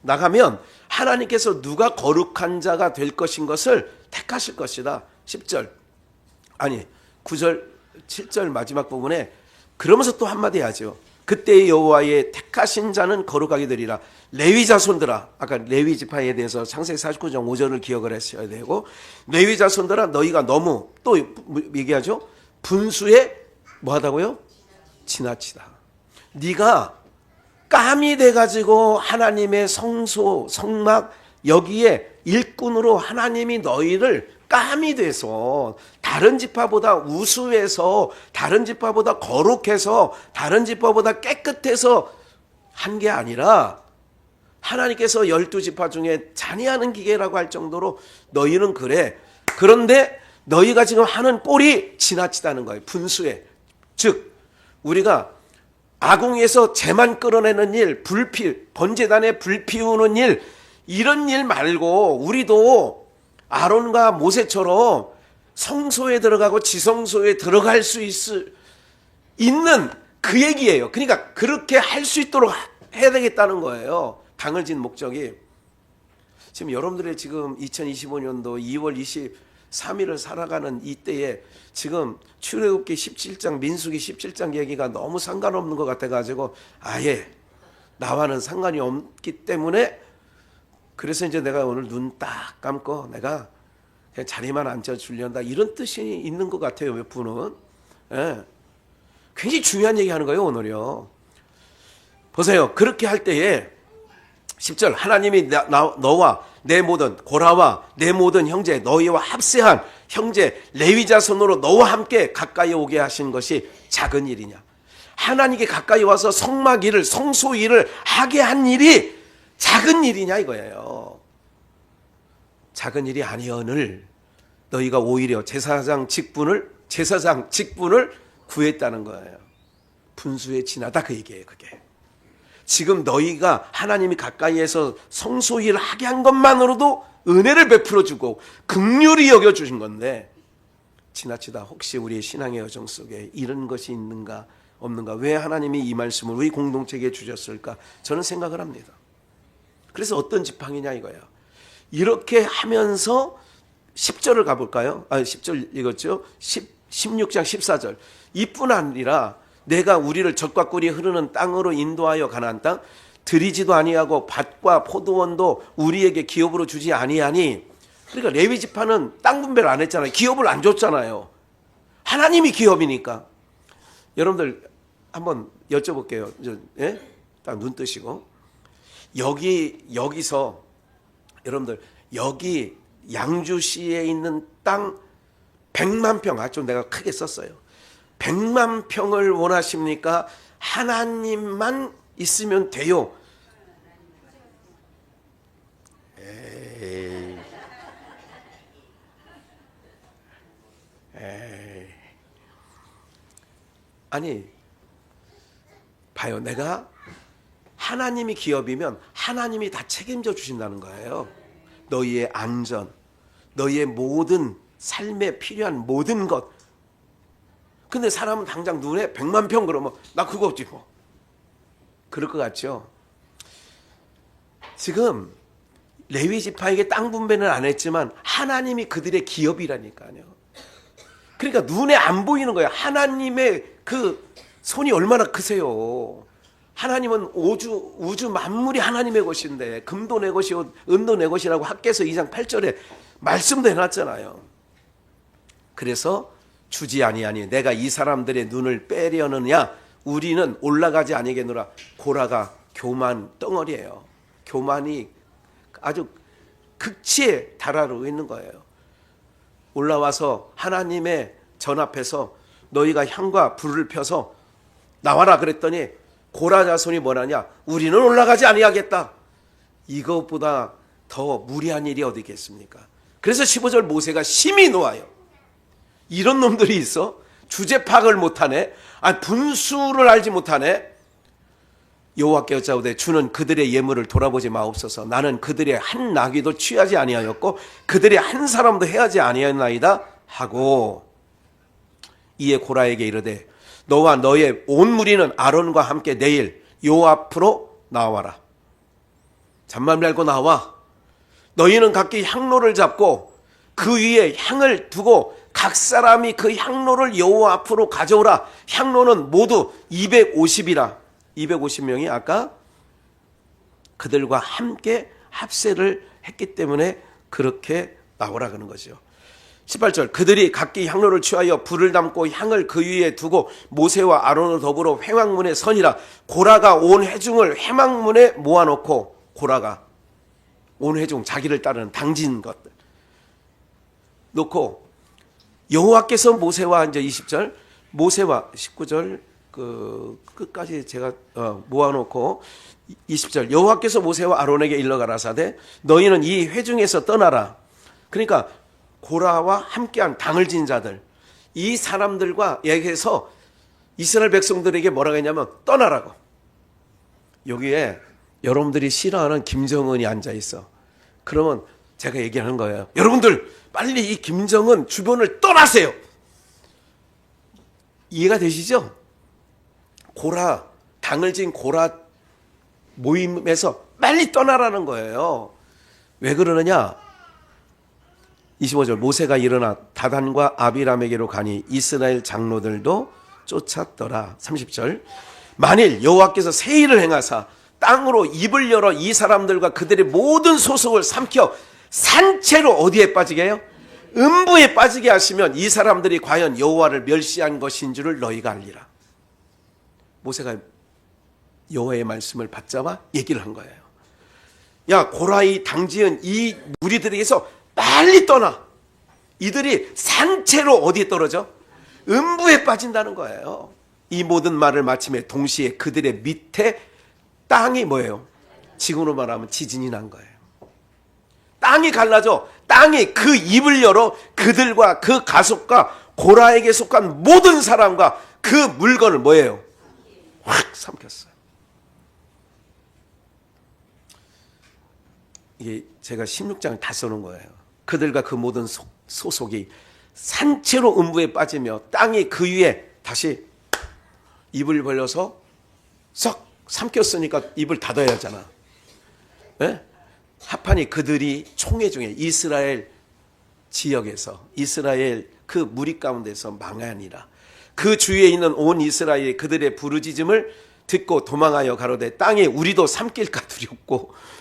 Speaker 1: 나가면 하나님께서 누가 거룩한 자가 될 것인 것을 택하실 것이다. 10절 아니 9절 7절 마지막 부분에 그러면서 또 한마디 하죠. 그때 여호와의 택하신 자는 거룩하게 되리라. 레위 자손들아, 아까 레위 지파에 대해서 창세기 49장 5절을 기억을 하셔야 되고 레위 자손들아 너희가 너무 또 얘기하죠. 분수에 뭐 하다고요? 지나치다. 네가 깜이 돼가지고 하나님의 성소 성막 여기에 일꾼으로 하나님이 너희를 깜이 돼서 다른 지파보다 우수해서 다른 지파보다 거룩해서 다른 지파보다 깨끗해서 한 게 아니라 하나님께서 12지파 중에 잔해하는 기계라고 할 정도로 너희는 그래. 그런데 너희가 지금 하는 꼴이 지나치다는 거예요. 분수에. 즉 우리가 아궁이에서 재만 끌어내는 일, 번제단에 불 피우는 일 이런 일 말고 우리도 아론과 모세처럼 성소에 들어가고 지성소에 들어갈 수 있는 그 얘기예요. 그러니까 그렇게 할 수 있도록 해야 되겠다는 거예요. 당을 진 목적이. 지금 여러분들의 지금 2025년도 2월 23일을 살아가는 이때에 지금 출애굽기 17장 민수기 17장 얘기가 너무 상관없는 것 같아가지고 아예 나와는 상관이 없기 때문에 그래서 이제 내가 오늘 눈 딱 감고 내가 그냥 자리만 앉아주려다 이런 뜻이 있는 것 같아요. 몇 분은. 예. 굉장히 중요한 얘기하는 거예요. 오늘요. 보세요. 그렇게 할 때에 10절 하나님이 너와 내 모든 고라와 내 모든 형제 너희와 합세한 형제 레위 자손으로 너와 함께 가까이 오게 하신 것이 작은 일이냐. 하나님께 가까이 와서 성막 일을 성소 일을 하게 한 일이 작은 일이냐 이거예요. 작은 일이 아니언을 너희가 오히려 제사장 직분을 구했다는 거예요. 분수에 지나다 그 얘기예요. 그게 지금 너희가 하나님이 가까이에서 성소 일을 하게 한 것만으로도 은혜를 베풀어 주고 긍휼히 여겨 주신 건데 지나치다 혹시 우리의 신앙의 여정 속에 이런 것이 있는가 없는가? 왜 하나님이 이 말씀을 우리 공동체에 주셨을까? 저는 생각을 합니다. 그래서 어떤 지팡이냐 이거예요. 이렇게 하면서 10절을 가볼까요? 10절 읽었죠? 16장 14절. 이뿐 아니라 내가 우리를 젖과 꿀이 흐르는 땅으로 인도하여 가나안 땅 들이지도 아니하고 밭과 포도원도 우리에게 기업으로 주지 아니하니. 그러니까 레위 지파는 땅 분배를 안 했잖아요. 기업을 안 줬잖아요. 하나님이 기업이니까. 여러분들 한번 여쭤볼게요. 예? 딱 눈 뜨시고. 여기서 여러분들 여기 양주시에 있는 땅 100만 평, 좀 내가 크게 썼어요. 100만 평을 원하십니까? 하나님만 있으면 돼요. 에이. 아니, 봐요. 내가 하나님이 기업이면 하나님이 다 책임져 주신다는 거예요. 너희의 안전, 너희의 모든 삶에 필요한 모든 것. 근데 사람은 당장 눈에 100만 평 그러면 나 그거 없지 뭐. 그럴 것 같죠? 지금 레위 지파에게 땅 분배는 안 했지만 하나님이 그들의 기업이라니까요. 그러니까 눈에 안 보이는 거예요. 하나님의 그 손이 얼마나 크세요. 하나님은 우주 만물이 하나님의 것인데 금도 내 것이요 은도 내 것이라고 학개서 2장 8절에 말씀도 해놨잖아요. 그래서 주지 아니하니 내가 이 사람들의 눈을 빼려느냐. 우리는 올라가지 아니겠노라. 고라가 교만 덩어리예요. 교만이 아주 극치에 달하고 있는 거예요. 올라와서 하나님의 전 앞에서 너희가 향과 불을 펴서 나와라 그랬더니 고라 자손이 뭐라냐? 우리는 올라가지 아니하겠다. 이것보다 더 무리한 일이 어디 있겠습니까? 그래서 15절 모세가 심히 놓아요. 이런 놈들이 있어? 주제 파악을 못하네. 분수를 알지 못하네. 여호와께 여짜오되 주는 그들의 예물을 돌아보지 마옵소서. 나는 그들의 한 나귀도 취하지 아니하였고 그들의 한 사람도 해하지 아니하였나이다 하고, 이에 고라에게 이르되 너와 너의 온 무리는 아론과 함께 내일 여호와 앞으로 나와라. 잔말 말고 나와. 너희는 각기 향로를 잡고 그 위에 향을 두고 각 사람이 그 향로를 여호와 앞으로 가져오라. 향로는 모두 250이라. 250명이 아까 그들과 함께 합세를 했기 때문에 그렇게 나오라 그러는 거죠. 18절 그들이 각기 향로를 취하여 불을 담고 향을 그 위에 두고 모세와 아론을 더불어 회막문에 서니라. 고라가 온 회중을 회막문에 모아놓고, 고라가 온 회중 자기를 따르는 당진 것들 놓고, 여호와께서 모세와 이제 20절 모세와 19절 그 끝까지 제가 모아놓고 20절 여호와께서 모세와 아론에게 일러 가라사대 너희는 이 회중에서 떠나라. 그러니까 고라와 함께한 당을 진 자들, 이 사람들과 얘기해서 이스라엘 백성들에게 뭐라고 했냐면 떠나라고. 여기에 여러분들이 싫어하는 김정은이 앉아있어. 그러면 제가 얘기하는 거예요. 여러분들 빨리 이 김정은 주변을 떠나세요. 이해가 되시죠? 고라, 당을 진 고라 모임에서 빨리 떠나라는 거예요. 왜 그러느냐? 25절 모세가 일어나 다단과 아비람에게로 가니 이스라엘 장로들도 쫓았더라. 30절 만일 여호와께서 새 일을 행하사 땅으로 입을 열어 이 사람들과 그들의 모든 소속을 삼켜 산채로 어디에 빠지게 해요? 음부에 빠지게 하시면 이 사람들이 과연 여호와를 멸시한 것인 줄을 너희가 알리라. 모세가 여호와의 말씀을 받잡아 얘기를 한 거예요. 야, 고라의 당지은 이 무리들에게서 빨리 떠나. 이들이 산채로 어디에 떨어져? 음부에 빠진다는 거예요. 이 모든 말을 마침에 동시에 그들의 밑에 땅이 뭐예요? 지금으로 말하면 지진이 난 거예요. 땅이 갈라져. 땅이 그 입을 열어 그들과 그 가속과 고라에게 속한 모든 사람과 그 물건을 뭐예요? 확 삼켰어요. 이게 제가 16장을 다 써놓은 거예요. 그들과 그 모든 소속이 산채로 음부에 빠지며 땅이 그 위에 다시 입을 벌려서 썩 삼켰으니까 입을 닫아야 하잖아. 예? 하판이 그들이 총회 중에 이스라엘 지역에서 이스라엘 그 무리 가운데서 망하니라. 그 주위에 있는 온 이스라엘이 그들의 부르짖음을 듣고 도망하여 가로되 땅에 우리도 삼킬까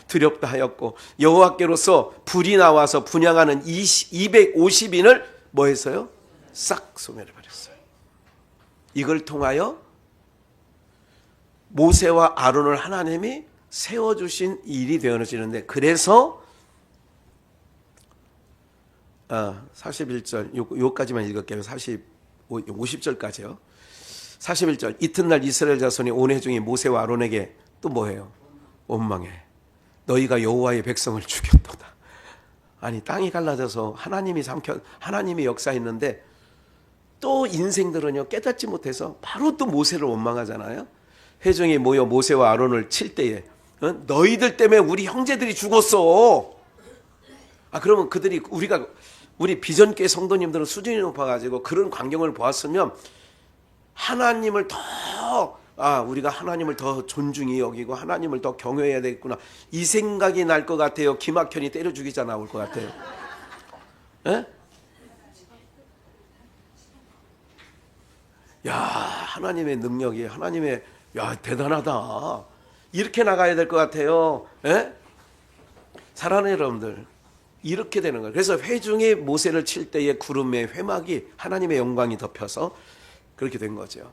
Speaker 1: 두렵다 하였고 여호와께로서 불이 나와서 분향하는 250인을 뭐 했어요? 싹 소멸해 버렸어요. 이걸 통하여 모세와 아론을 하나님이 세워주신 일이 되어지는데, 그래서 41절 요까지만 읽을게요. 50절까지요. 41절 이튿날 이스라엘 자손이 온 회중이 모세와 아론에게 또 뭐해요? 원망해. 너희가 여호와의 백성을 죽였도다. 아니, 땅이 갈라져서 하나님이 역사했는데 또 인생들은요 깨닫지 못해서 바로 또 모세를 원망하잖아요. 회중이 모여 모세와 아론을 칠 때에 너희들 때문에 우리 형제들이 죽었어. 그러면 우리 비전교회 성도님들은 수준이 높아가지고 그런 광경을 보았으면 하나님을 우리가 하나님을 더 존중히 여기고 하나님을 더 경외해야 되겠구나, 이 생각이 날 것 같아요. 기막현이 때려 죽이자 나올 것 같아요. 에? 야, 하나님의 능력이, 대단하다, 이렇게 나가야 될 것 같아요. 에? 사랑하는 여러분들, 이렇게 되는 거예요. 그래서 회중이 모세를 칠 때의 구름의 회막이 하나님의 영광이 덮여서 그렇게 된 거죠.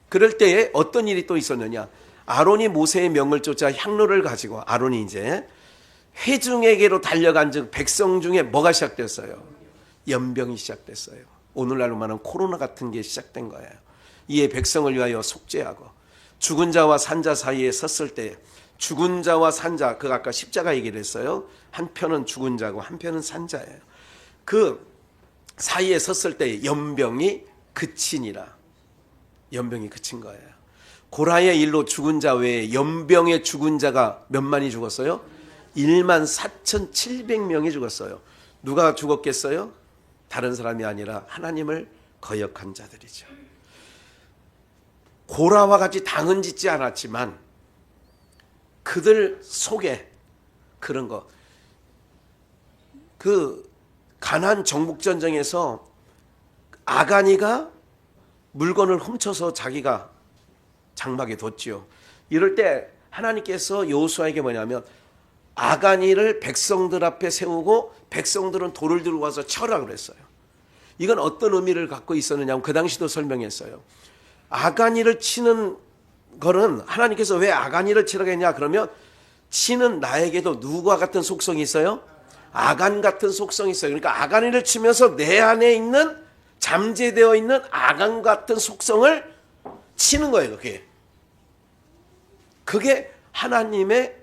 Speaker 1: 그럴 때에 어떤 일이 또 있었느냐. 아론이 모세의 명을 쫓아 향로를 가지고 아론이 이제 회중에게로 달려간 즉 백성 중에 뭐가 시작됐어요? 연병이 시작됐어요. 오늘날로 말하면 코로나 같은 게 시작된 거예요. 이에 백성을 위하여 속죄하고 죽은 자와 산자 사이에 섰을 때, 죽은 자와 산자, 그 아까 십자가 얘기를 했어요. 한편은 죽은 자고 한편은 산자예요. 그 사이에 섰을 때 연병이 그치니라. 연병이 그친 거예요. 고라의 일로 죽은 자 외에 연병에 죽은 자가 몇만이 죽었어요? 14,700명이 죽었어요. 누가 죽었겠어요? 다른 사람이 아니라 하나님을 거역한 자들이죠. 고라와 같이 당은 짓지 않았지만 그들 속에 그런 거, 그 가나안 정복전쟁에서 아가니가 물건을 훔쳐서 자기가 장막에 뒀지요. 이럴 때 하나님께서 여호수아에게 뭐냐면 아가니를 백성들 앞에 세우고 백성들은 돌을 들고 와서 쳐라 그랬어요. 이건 어떤 의미를 갖고 있었느냐, 그 당시도 설명했어요. 아가니를 치는 거는 하나님께서 왜 아가니를 치라고 했냐 그러면, 치는 나에게도 누구와 같은 속성이 있어요? 아간 같은 속성이 있어요. 그러니까 아가니를 치면서 내 안에 있는 잠재되어 있는 아간 같은 속성을 치는 거예요. 그게 하나님의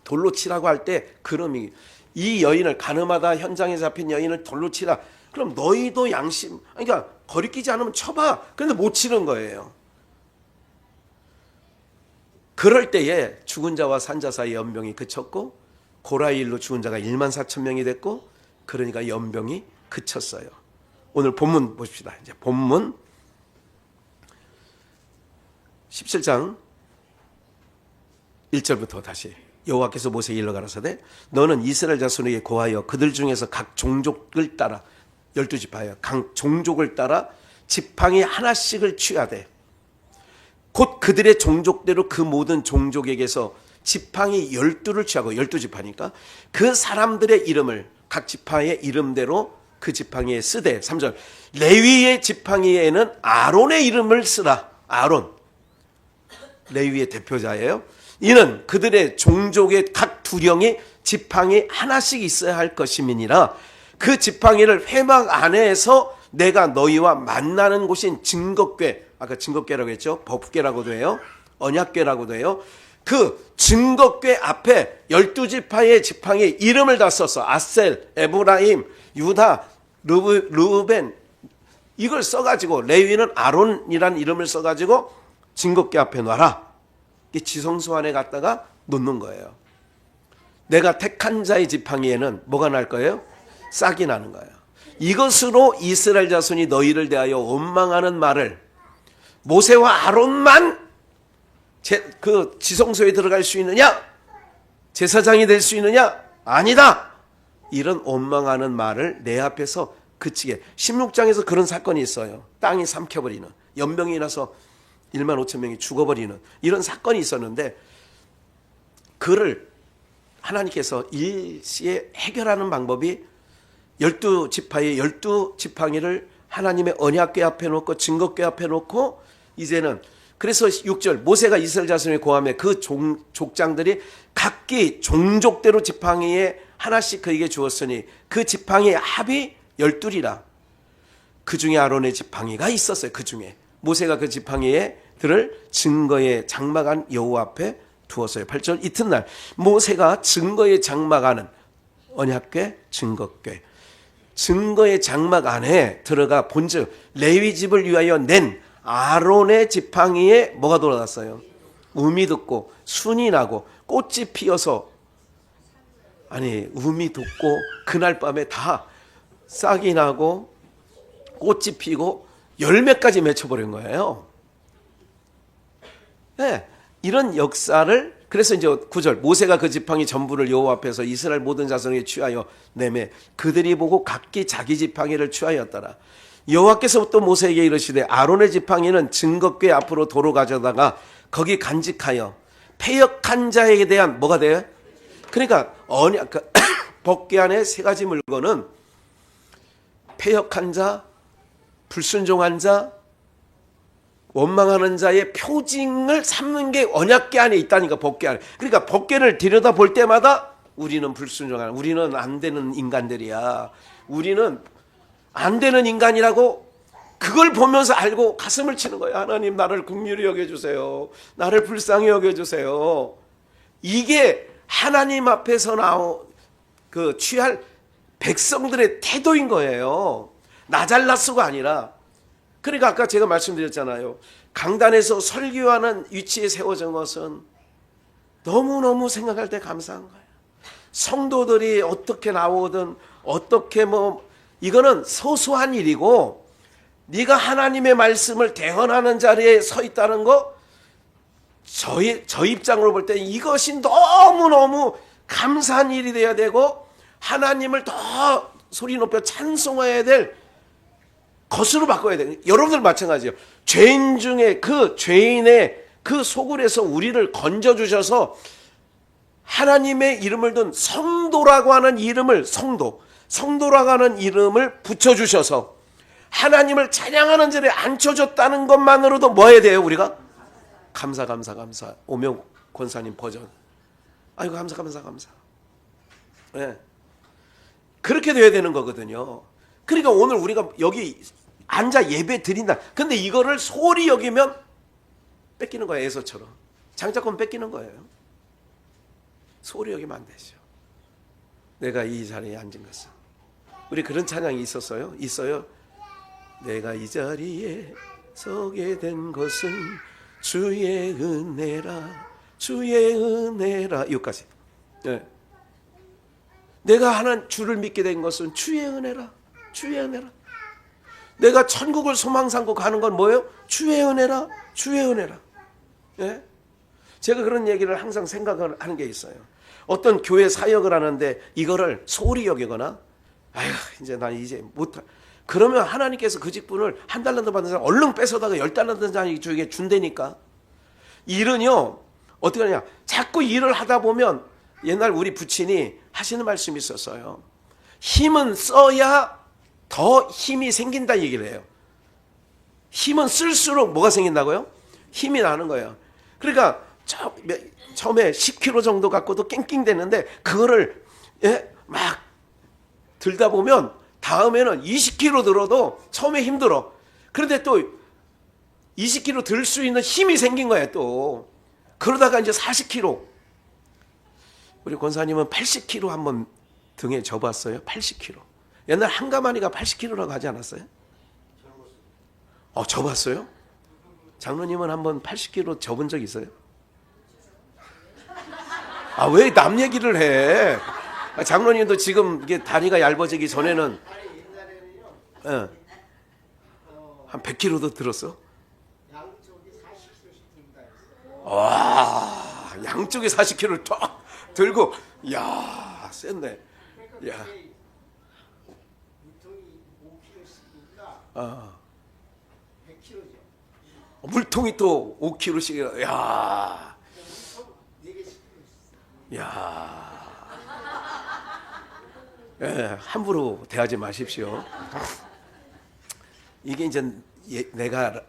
Speaker 1: 돌로 치라고 할 때 그런, 이 여인을, 가늠하다 현장에 잡힌 여인을 돌로 치라. 그럼 너희도 양심, 그러니까 거리끼지 않으면 쳐봐. 그런데 못 치는 거예요. 그럴 때에 죽은 자와 산자 사이 연병이 그쳤고, 고라의 일로 죽은 자가 14,000명이 됐고, 그러니까 연병이 그쳤어요. 오늘 본문 보십시다. 이제 본문 17장 1절부터 다시. 여호와께서 모세에게 일러 가라사대 너는 이스라엘 자손에게 고하여 그들 중에서 각 종족을 따라 12지파예요. 각 종족을 따라 지팡이 하나씩을 취하되 곧 그들의 종족대로 그 모든 종족에게서 지팡이 12를 취하고 12지파니까 그 사람들의 이름을 각 지파의 이름대로 그 지팡이에 쓰되 3절 레위의 지팡이에는 아론의 이름을 쓰라. 아론 레위의 대표자예요. 이는 그들의 종족의 각 두령이 지팡이 하나씩 있어야 할 것임이니라. 그 지팡이를 회막 안에서 내가 너희와 만나는 곳인 증거궤, 아까 증거궤라고 했죠. 법궤라고도 해요. 언약궤라고도 해요. 그 증거궤 앞에 12지파의 지팡이 이름을 다 썼어. 아셀, 에브라임, 유다, 르우벤, 이걸 써가지고 레위는 아론이라는 이름을 써가지고 증거궤 앞에 놔라. 지성소 안에 갖다가 놓는 거예요. 내가 택한 자의 지팡이에는 뭐가 날 거예요? 싹이 나는 거예요. 이것으로 이스라엘 자손이 너희를 대하여 원망하는 말을 모세와 아론만 그 지성소에 들어갈 수 있느냐? 제사장이 될 수 있느냐? 아니다. 이런 원망하는 말을 내 앞에서 그치게. 16장에서 그런 사건이 있어요. 땅이 삼켜버리는, 연병이 나서 1만 5천 명이 죽어버리는 이런 사건이 있었는데, 그를 하나님께서 일시에 해결하는 방법이 12지파의 12지팡이를 하나님의 언약궤 앞에 놓고 증거궤 앞에 놓고, 이제는 그래서 6절 모세가 이스라엘 자손의 고함에 그 족장들이 각기 종족대로 지팡이에 하나씩 그에게 주었으니 그 지팡이의 합이 12이라. 그 중에 아론의 지팡이가 있었어요. 그 중에 모세가 그 지팡이에 들을 증거의 장막 안 여호와 앞에 두었어요. 8절 이튿날 모세가 증거의 장막 안은 언약궤 증거궤 증거의 장막 안에 들어가 본즉 레위 집을 위하여 낸 아론의 지팡이에 뭐가 돌아갔어요? 음이 돋고 순이 나고 꽃이 피어서, 아니 음이 돋고 그날 밤에 다 싹이 나고 꽃이 피고 열매까지 맺혀버린 거예요. 네, 이런 역사를, 그래서 이제 9절 모세가 그 지팡이 전부를 여호와 앞에서 이스라엘 모든 자손에게 취하여 내매 그들이 보고 각기 자기 지팡이를 취하였더라. 여호와께서 또 모세에게 이르시되 아론의 지팡이는 증거궤 앞으로 도로 가져다가 거기 간직하여 패역한 자에게 대한 뭐가 돼요? 그러니까 언약 법궤 안에 세 가지 물건은 패역한 자, 불순종한 자, 원망하는 자의 표징을 삼는 게 언약궤 안에 있다니까. 법궤 안에. 그러니까 법궤를 들여다 볼 때마다 우리는 불순종한, 우리는 안 되는 인간들이야, 우리는 안 되는 인간이라고 그걸 보면서 알고 가슴을 치는 거예요. 하나님 나를 긍휼히 여겨주세요. 나를 불쌍히 여겨주세요. 이게 하나님 앞에서 취할 백성들의 태도인 거예요. 나 잘났어가 아니라. 그러니까 아까 제가 말씀드렸잖아요. 강단에서 설교하는 위치에 세워진 것은 너무너무 생각할 때 감사한 거예요. 성도들이 어떻게 나오든 어떻게 이거는 소소한 일이고, 네가 하나님의 말씀을 대언하는 자리에 서 있다는 거, 저 입장으로 볼 때 이것이 너무너무 감사한 일이 돼야 되고, 하나님을 더 소리 높여 찬송해야 될 것으로 바꿔야 돼요. 여러분들 마찬가지예요. 죄인 중에 그 죄인의 그 소굴에서 우리를 건져주셔서 하나님의 이름을 둔 성도라고 하는 이름을, 성도라고 하는 이름을 붙여주셔서 하나님을 찬양하는 자리에 앉혀줬다는 것만으로도 뭐 해야 돼요? 우리가 감사. 오명 권사님 버전. 아이고 감사. 네. 그렇게 돼야 되는 거거든요. 그러니까 오늘 우리가 여기 앉아 예배 드린다. 근데 이거를 소홀히 여기면 뺏기는 거예요. 에서처럼 장자권 뺏기는 거예요. 소홀히 여기면 안 되죠. 내가 이 자리에 앉은 것은, 우리 그런 찬양이 있었어요? 있어요. 내가 이 자리에 서게 된 것은 주의 은혜라, 주의 은혜라. 여기까지. 네. 내가 하나님 주를 믿게 된 것은 주의 은혜라, 주의 은혜라. 내가 천국을 소망 삼고 가는 건 뭐예요? 주의 은혜라, 주의 은혜라. 네? 제가 그런 얘기를 항상 생각을 하는 게 있어요. 어떤 교회 사역을 하는데 이거를 소홀히 여기거나, 아휴 이제 나 이제 못하, 그러면 하나님께서 그 직분을 한 달란트 받는 사람 얼른 뺏어다가 10달란트 자에게 준다니까. 일은요 어떻게 하냐, 자꾸 일을 하다 보면, 옛날 우리 부친이 하시는 말씀이 있었어요. 힘은 써야 더 힘이 생긴다 얘기를 해요. 힘은 쓸수록 뭐가 생긴다고요? 힘이 나는 거예요. 그러니까 처음에 10kg 정도 갖고도 낑낑대는데 그거를 막 들다 보면 다음에는 20kg 들어도 처음에 힘들어. 그런데 또 20kg 들 수 있는 힘이 생긴 거예요. 또 그러다가 이제 40kg. 우리 권사님은 80kg 한번 등에 접었어요. 80kg. 옛날 한가마니가 80kg라고 하지 않았어요? 접었어요? 장로님은 한번 80kg 접은 적 있어요? 왜 남 얘기를 해? 장로님도 지금 이게 다리가 얇아지기 전에는 한 100kg도 들었어? 와, 양쪽에 40kg를 탁 들고, 야, 센데. 야. 물통이 또 5kg씩. 야. 야. 예, 함부로 대하지 마십시오. 이게 이제 내가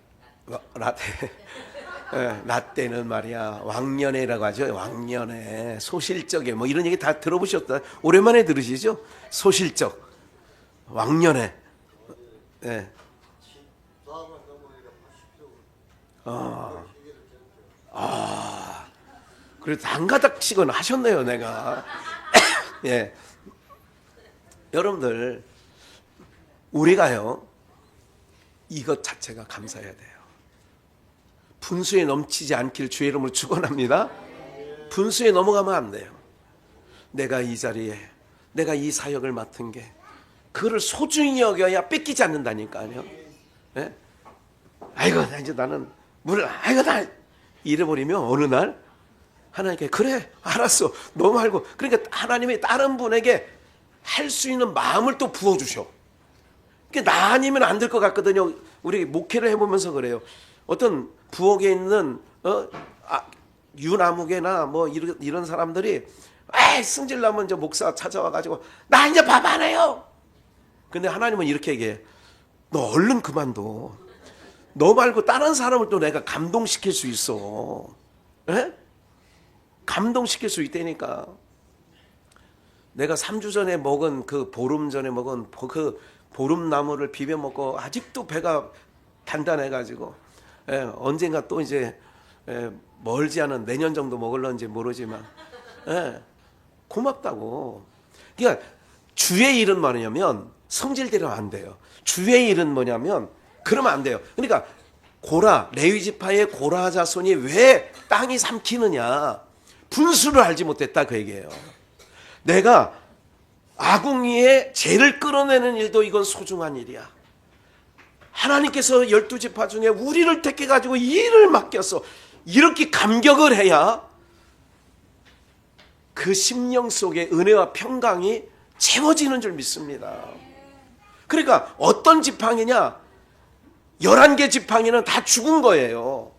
Speaker 1: 라떼는 말이야 왕년회라고 하죠. 왕년회, 소실적에 뭐 이런 얘기 다 들어보셨다. 오랜만에 들으시죠? 소실적, 왕년회. 예. 그래도 한 가닥씩은 하셨네요, 내가. 예. 여러분들, 우리가요, 이것 자체가 감사해야 돼요. 분수에 넘치지 않길 주의 이름으로 축원합니다. 분수에 넘어가면 안 돼요. 내가 이 자리에, 내가 이 사역을 맡은 게, 그거를 소중히 여겨야 뺏기지 않는다니까요. 예? 아이고, 이제 나는 아이고, 나 잃어버리면 어느 날 하나님께 그래, 알았어, 너 말고. 그러니까 하나님이 다른 분에게 할 수 있는 마음을 또 부어주셔. 그러니까 나 아니면 안 될 것 같거든요. 우리 목회를 해보면서 그래요. 어떤 부엌에 있는 유나무개나 뭐 이런 사람들이 승질나면 이제 목사 찾아와가지고 나 이제 밥 안 해요. 근데 하나님은 이렇게 얘기해. 너 얼른 그만둬. 너 말고 다른 사람을 또 내가 감동시킬 수 있어. 에? 감동시킬 수 있다니까. 내가 3주 전에 먹은 그 보름 전에 먹은 그 보름나무를 비벼 먹고 아직도 배가 단단해가지고 언젠가 또 이제 멀지 않은 내년 정도 먹을런지 모르지만 고맙다고. 그러니까 주의 일은 뭐냐면 성질대로 안 돼요. 주의 일은 뭐냐면 그러면 안 돼요. 그러니까 레위 지파의 고라 자손이 왜 땅이 삼키느냐, 분수를 알지 못했다 그 얘기예요. 내가 아궁이에 죄를 끌어내는 일도 이건 소중한 일이야. 하나님께서 12지파 중에 우리를 택해가지고 이 일을 맡겼어. 이렇게 감격을 해야 그 심령 속에 은혜와 평강이 채워지는 줄 믿습니다. 그러니까 어떤 지팡이냐, 11개 지팡이는 다 죽은 거예요.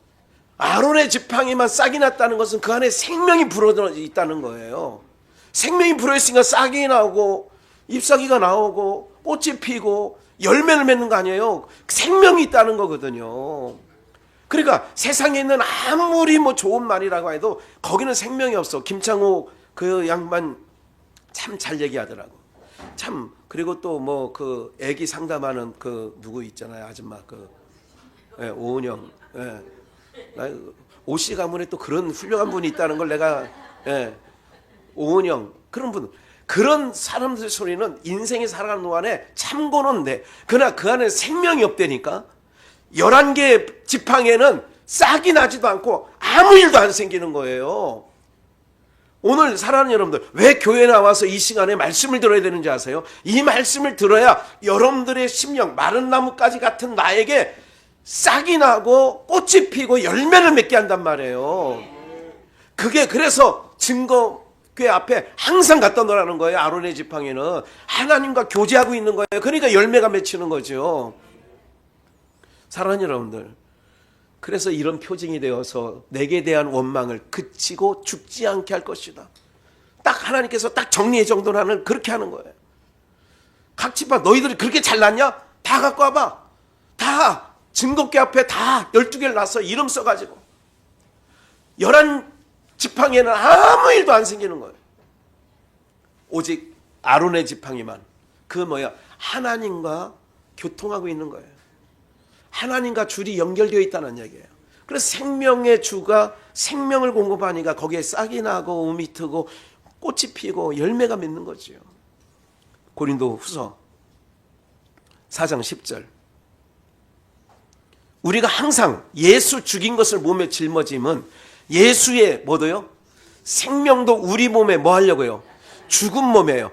Speaker 1: 아론의 지팡이만 싹이 났다는 것은 그 안에 생명이 불어들어 있다는 거예요. 생명이 불어있으니까 싹이 나오고 잎사귀가 나오고 꽃이 피고 열매를 맺는 거 아니에요. 생명이 있다는 거거든요. 그러니까 세상에 있는 아무리 뭐 좋은 말이라고 해도 거기는 생명이 없어. 김창호 그 양반 참 잘 얘기하더라고. 참. 그리고 또 뭐 그 애기 상담하는 그 누구 있잖아요, 아줌마 그 오은영. 오씨 가문에 또 그런 훌륭한 분이 있다는 걸 내가 오은영 그런 분, 그런 사람들 소리는 인생이 살아가는 동안에 참고는 돼. 그러나 그 안에 생명이 없다니까. 11개 지팡이에는 싹이 나지도 않고 아무 일도 안 생기는 거예요. 오늘 사랑하는 여러분들, 왜 교회에 나와서 이 시간에 말씀을 들어야 되는지 아세요? 이 말씀을 들어야 여러분들의 심령, 마른 나무까지 같은 나에게 싹이 나고 꽃이 피고 열매를 맺게 한단 말이에요. 그게 그래서 증거궤 앞에 항상 갖다 놓으라는 거예요. 아론의 지팡이는 하나님과 교제하고 있는 거예요. 그러니까 열매가 맺히는 거죠. 사랑하는 여러분들, 그래서 이런 표징이 되어서 내게 대한 원망을 그치고 죽지 않게 할 것이다. 딱 하나님께서 딱 정리의 정돈하는 그렇게 하는 거예요. 각 지파 너희들이 그렇게 잘났냐? 다 갖고 와봐. 다 증거궤 앞에 다 12개를 놨어. 이름 써가지고 11지팡이에는 아무 일도 안 생기는 거예요. 오직 아론의 지팡이만 그 하나님과 교통하고 있는 거예요. 하나님과 줄이 연결되어 있다는 얘기예요. 그래서 생명의 주가 생명을 공급하니까 거기에 싹이 나고 음이 트고 꽃이 피고 열매가 맺는 거죠. 고린도 후서 4장 10절. 우리가 항상 예수 죽인 것을 몸에 짊어짐은 예수의 뭐도요? 생명도 우리 몸에 뭐 하려고요? 죽은 몸이에요.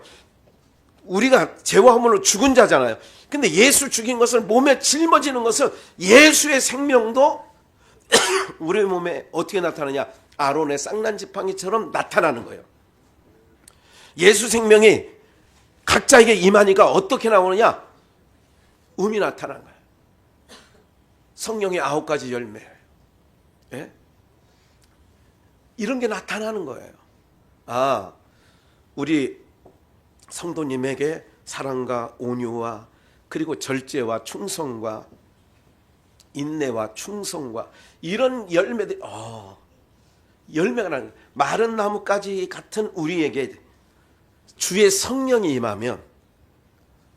Speaker 1: 우리가 죄와 허물로 죽은 자잖아요. 근데 예수 죽인 것을 몸에 짊어지는 것은 예수의 생명도 우리 몸에 어떻게 나타나냐? 아론의 쌍난 지팡이처럼 나타나는 거예요. 예수 생명이 각자에게 임하니까 어떻게 나오느냐? 음이 나타나는 거예요. 성령의 9가지 열매. 예? 이런 게 나타나는 거예요. 아, 우리 성도님에게 사랑과 온유와 그리고 절제와 충성과 인내와 충성과 이런 열매들, 열매가 나는 마른 나무까지 같은 우리에게 주의 성령이 임하면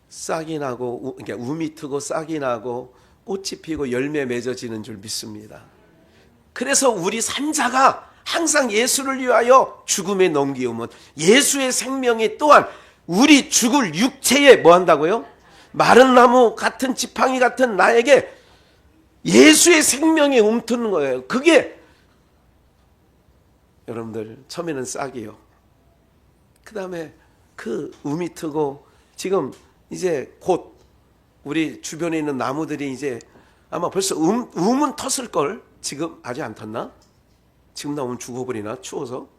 Speaker 1: 싹이 나고, 그러니까 um이 트고 싹이 나고 꽃이 피고 열매 맺어지는 줄 믿습니다. 그래서 우리 산자가 항상 예수를 위하여 죽음에 넘기우면 예수의 생명이 또한 우리 죽을 육체에 뭐 한다고요? 마른 나무 같은 지팡이 같은 나에게 예수의 생명이 움트는 거예요. 그게 여러분들 처음에는 싹이요. 그 다음에 그 um이 트고 지금 이제 곧 우리 주변에 있는 나무들이 이제 아마 벌써 um은 텄을걸. 지금 아직 안 텄나? 지금 나오면 죽어버리나? 추워서.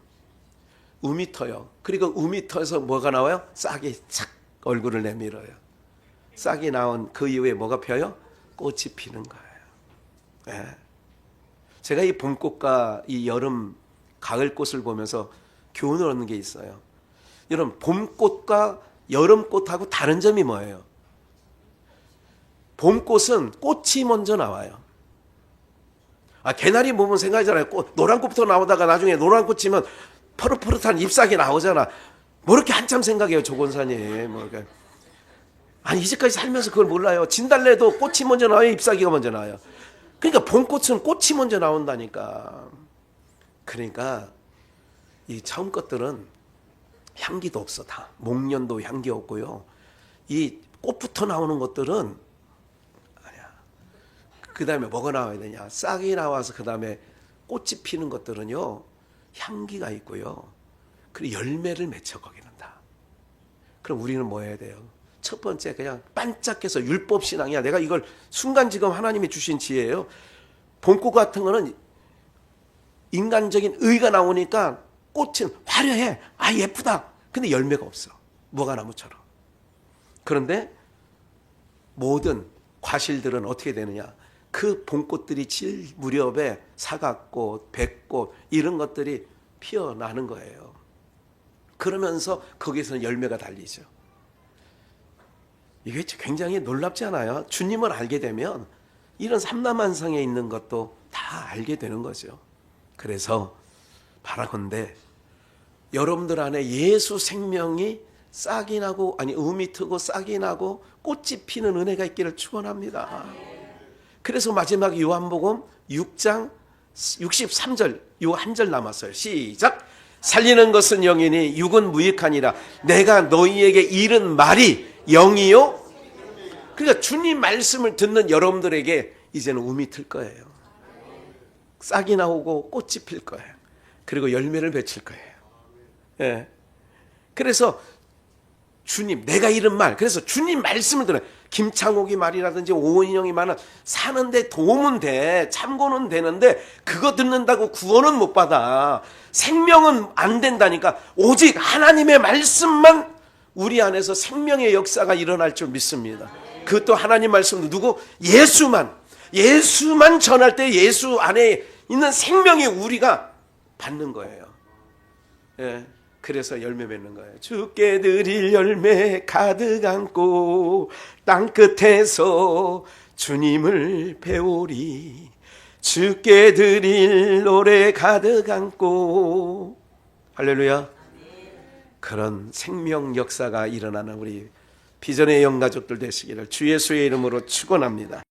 Speaker 1: um이 터요. 그리고 um이 터서 뭐가 나와요? 싹이 착 얼굴을 내밀어요. 싹이 나온 그 이후에 뭐가 펴요? 꽃이 피는 거예요. 예. 제가 이 봄꽃과 이 여름 가을꽃을 보면서 교훈을 얻는 게 있어요. 여러분, 봄꽃과 여름꽃하고 다른 점이 뭐예요? 봄꽃은 꽃이 먼저 나와요. 개나리 보면 생각하잖아요. 노란 꽃부터 나오다가 나중에 노란 꽃이면 푸릇푸릇한 잎사귀 나오잖아. 뭐 이렇게 한참 생각해요, 조건사님. 아니, 이제까지 살면서 그걸 몰라요. 진달래도 꽃이 먼저 나와요, 잎사귀가 먼저 나와요. 그러니까 봄꽃은 꽃이 먼저 나온다니까. 그러니까 이 처음 것들은 향기도 없어. 다 목련도 향기 없고요. 이 꽃부터 나오는 것들은 아니야. 그 다음에 뭐가 나와야 되냐? 싹이 나와서 그 다음에 꽃이 피는 것들은요, 향기가 있고요. 그리고 열매를 맺혀 거기는 다. 그럼 우리는 뭐 해야 돼요? 첫 번째, 그냥 반짝해서 율법 신앙이야. 내가 이걸 순간지금 하나님이 주신 지혜예요. 봄꽃 같은 거는 인간적인 의가 나오니까 꽃은 화려해. 예쁘다. 근데 열매가 없어. 무화과나무처럼. 그런데 모든 과실들은 어떻게 되느냐? 그 봄꽃들이 질 무렵에 사과꽃, 백꽃 이런 것들이 피어나는 거예요. 그러면서 거기서는 열매가 달리죠. 이게 굉장히 놀랍지 않아요? 주님을 알게 되면 이런 삼라만상에 있는 것도 다 알게 되는 거죠. 그래서 바라건대 여러분들 안에 예수 생명이 싹이 나고, um이 트고 싹이 나고 꽃이 피는 은혜가 있기를 축원합니다. 그래서 마지막 요한복음 6장 63절, 요 한 절 남았어요. 시작. 살리는 것은 영이니 육은 무익하니라. 내가 너희에게 이른 말이 영이요. 그러니까 주님 말씀을 듣는 여러분들에게 이제는 um이 틀 거예요. 싹이 나오고 꽃이 필 거예요. 그리고 열매를 맺힐 거예요. 예. 그래서 주님, 내가 이른 말, 그래서 주님 말씀을 들어요. 김창옥이 말이라든지 오은영이 말은 사는데 도움은 돼, 참고는 되는데 그거 듣는다고 구원은 못 받아. 생명은 안 된다니까. 오직 하나님의 말씀만 우리 안에서 생명의 역사가 일어날 줄 믿습니다. 그것도 하나님 말씀 누구? 예수만 전할 때 예수 안에 있는 생명이 우리가 받는 거예요. 예. 그래서 열매 맺는 거예요. 주께 드릴 열매 가득 안고 땅끝에서 주님을 배우리. 주께 드릴 노래 가득 안고. 할렐루야. 그런 생명 역사가 일어나는 우리 비전의 영가족들 되시기를 주 예수의 이름으로 축원합니다.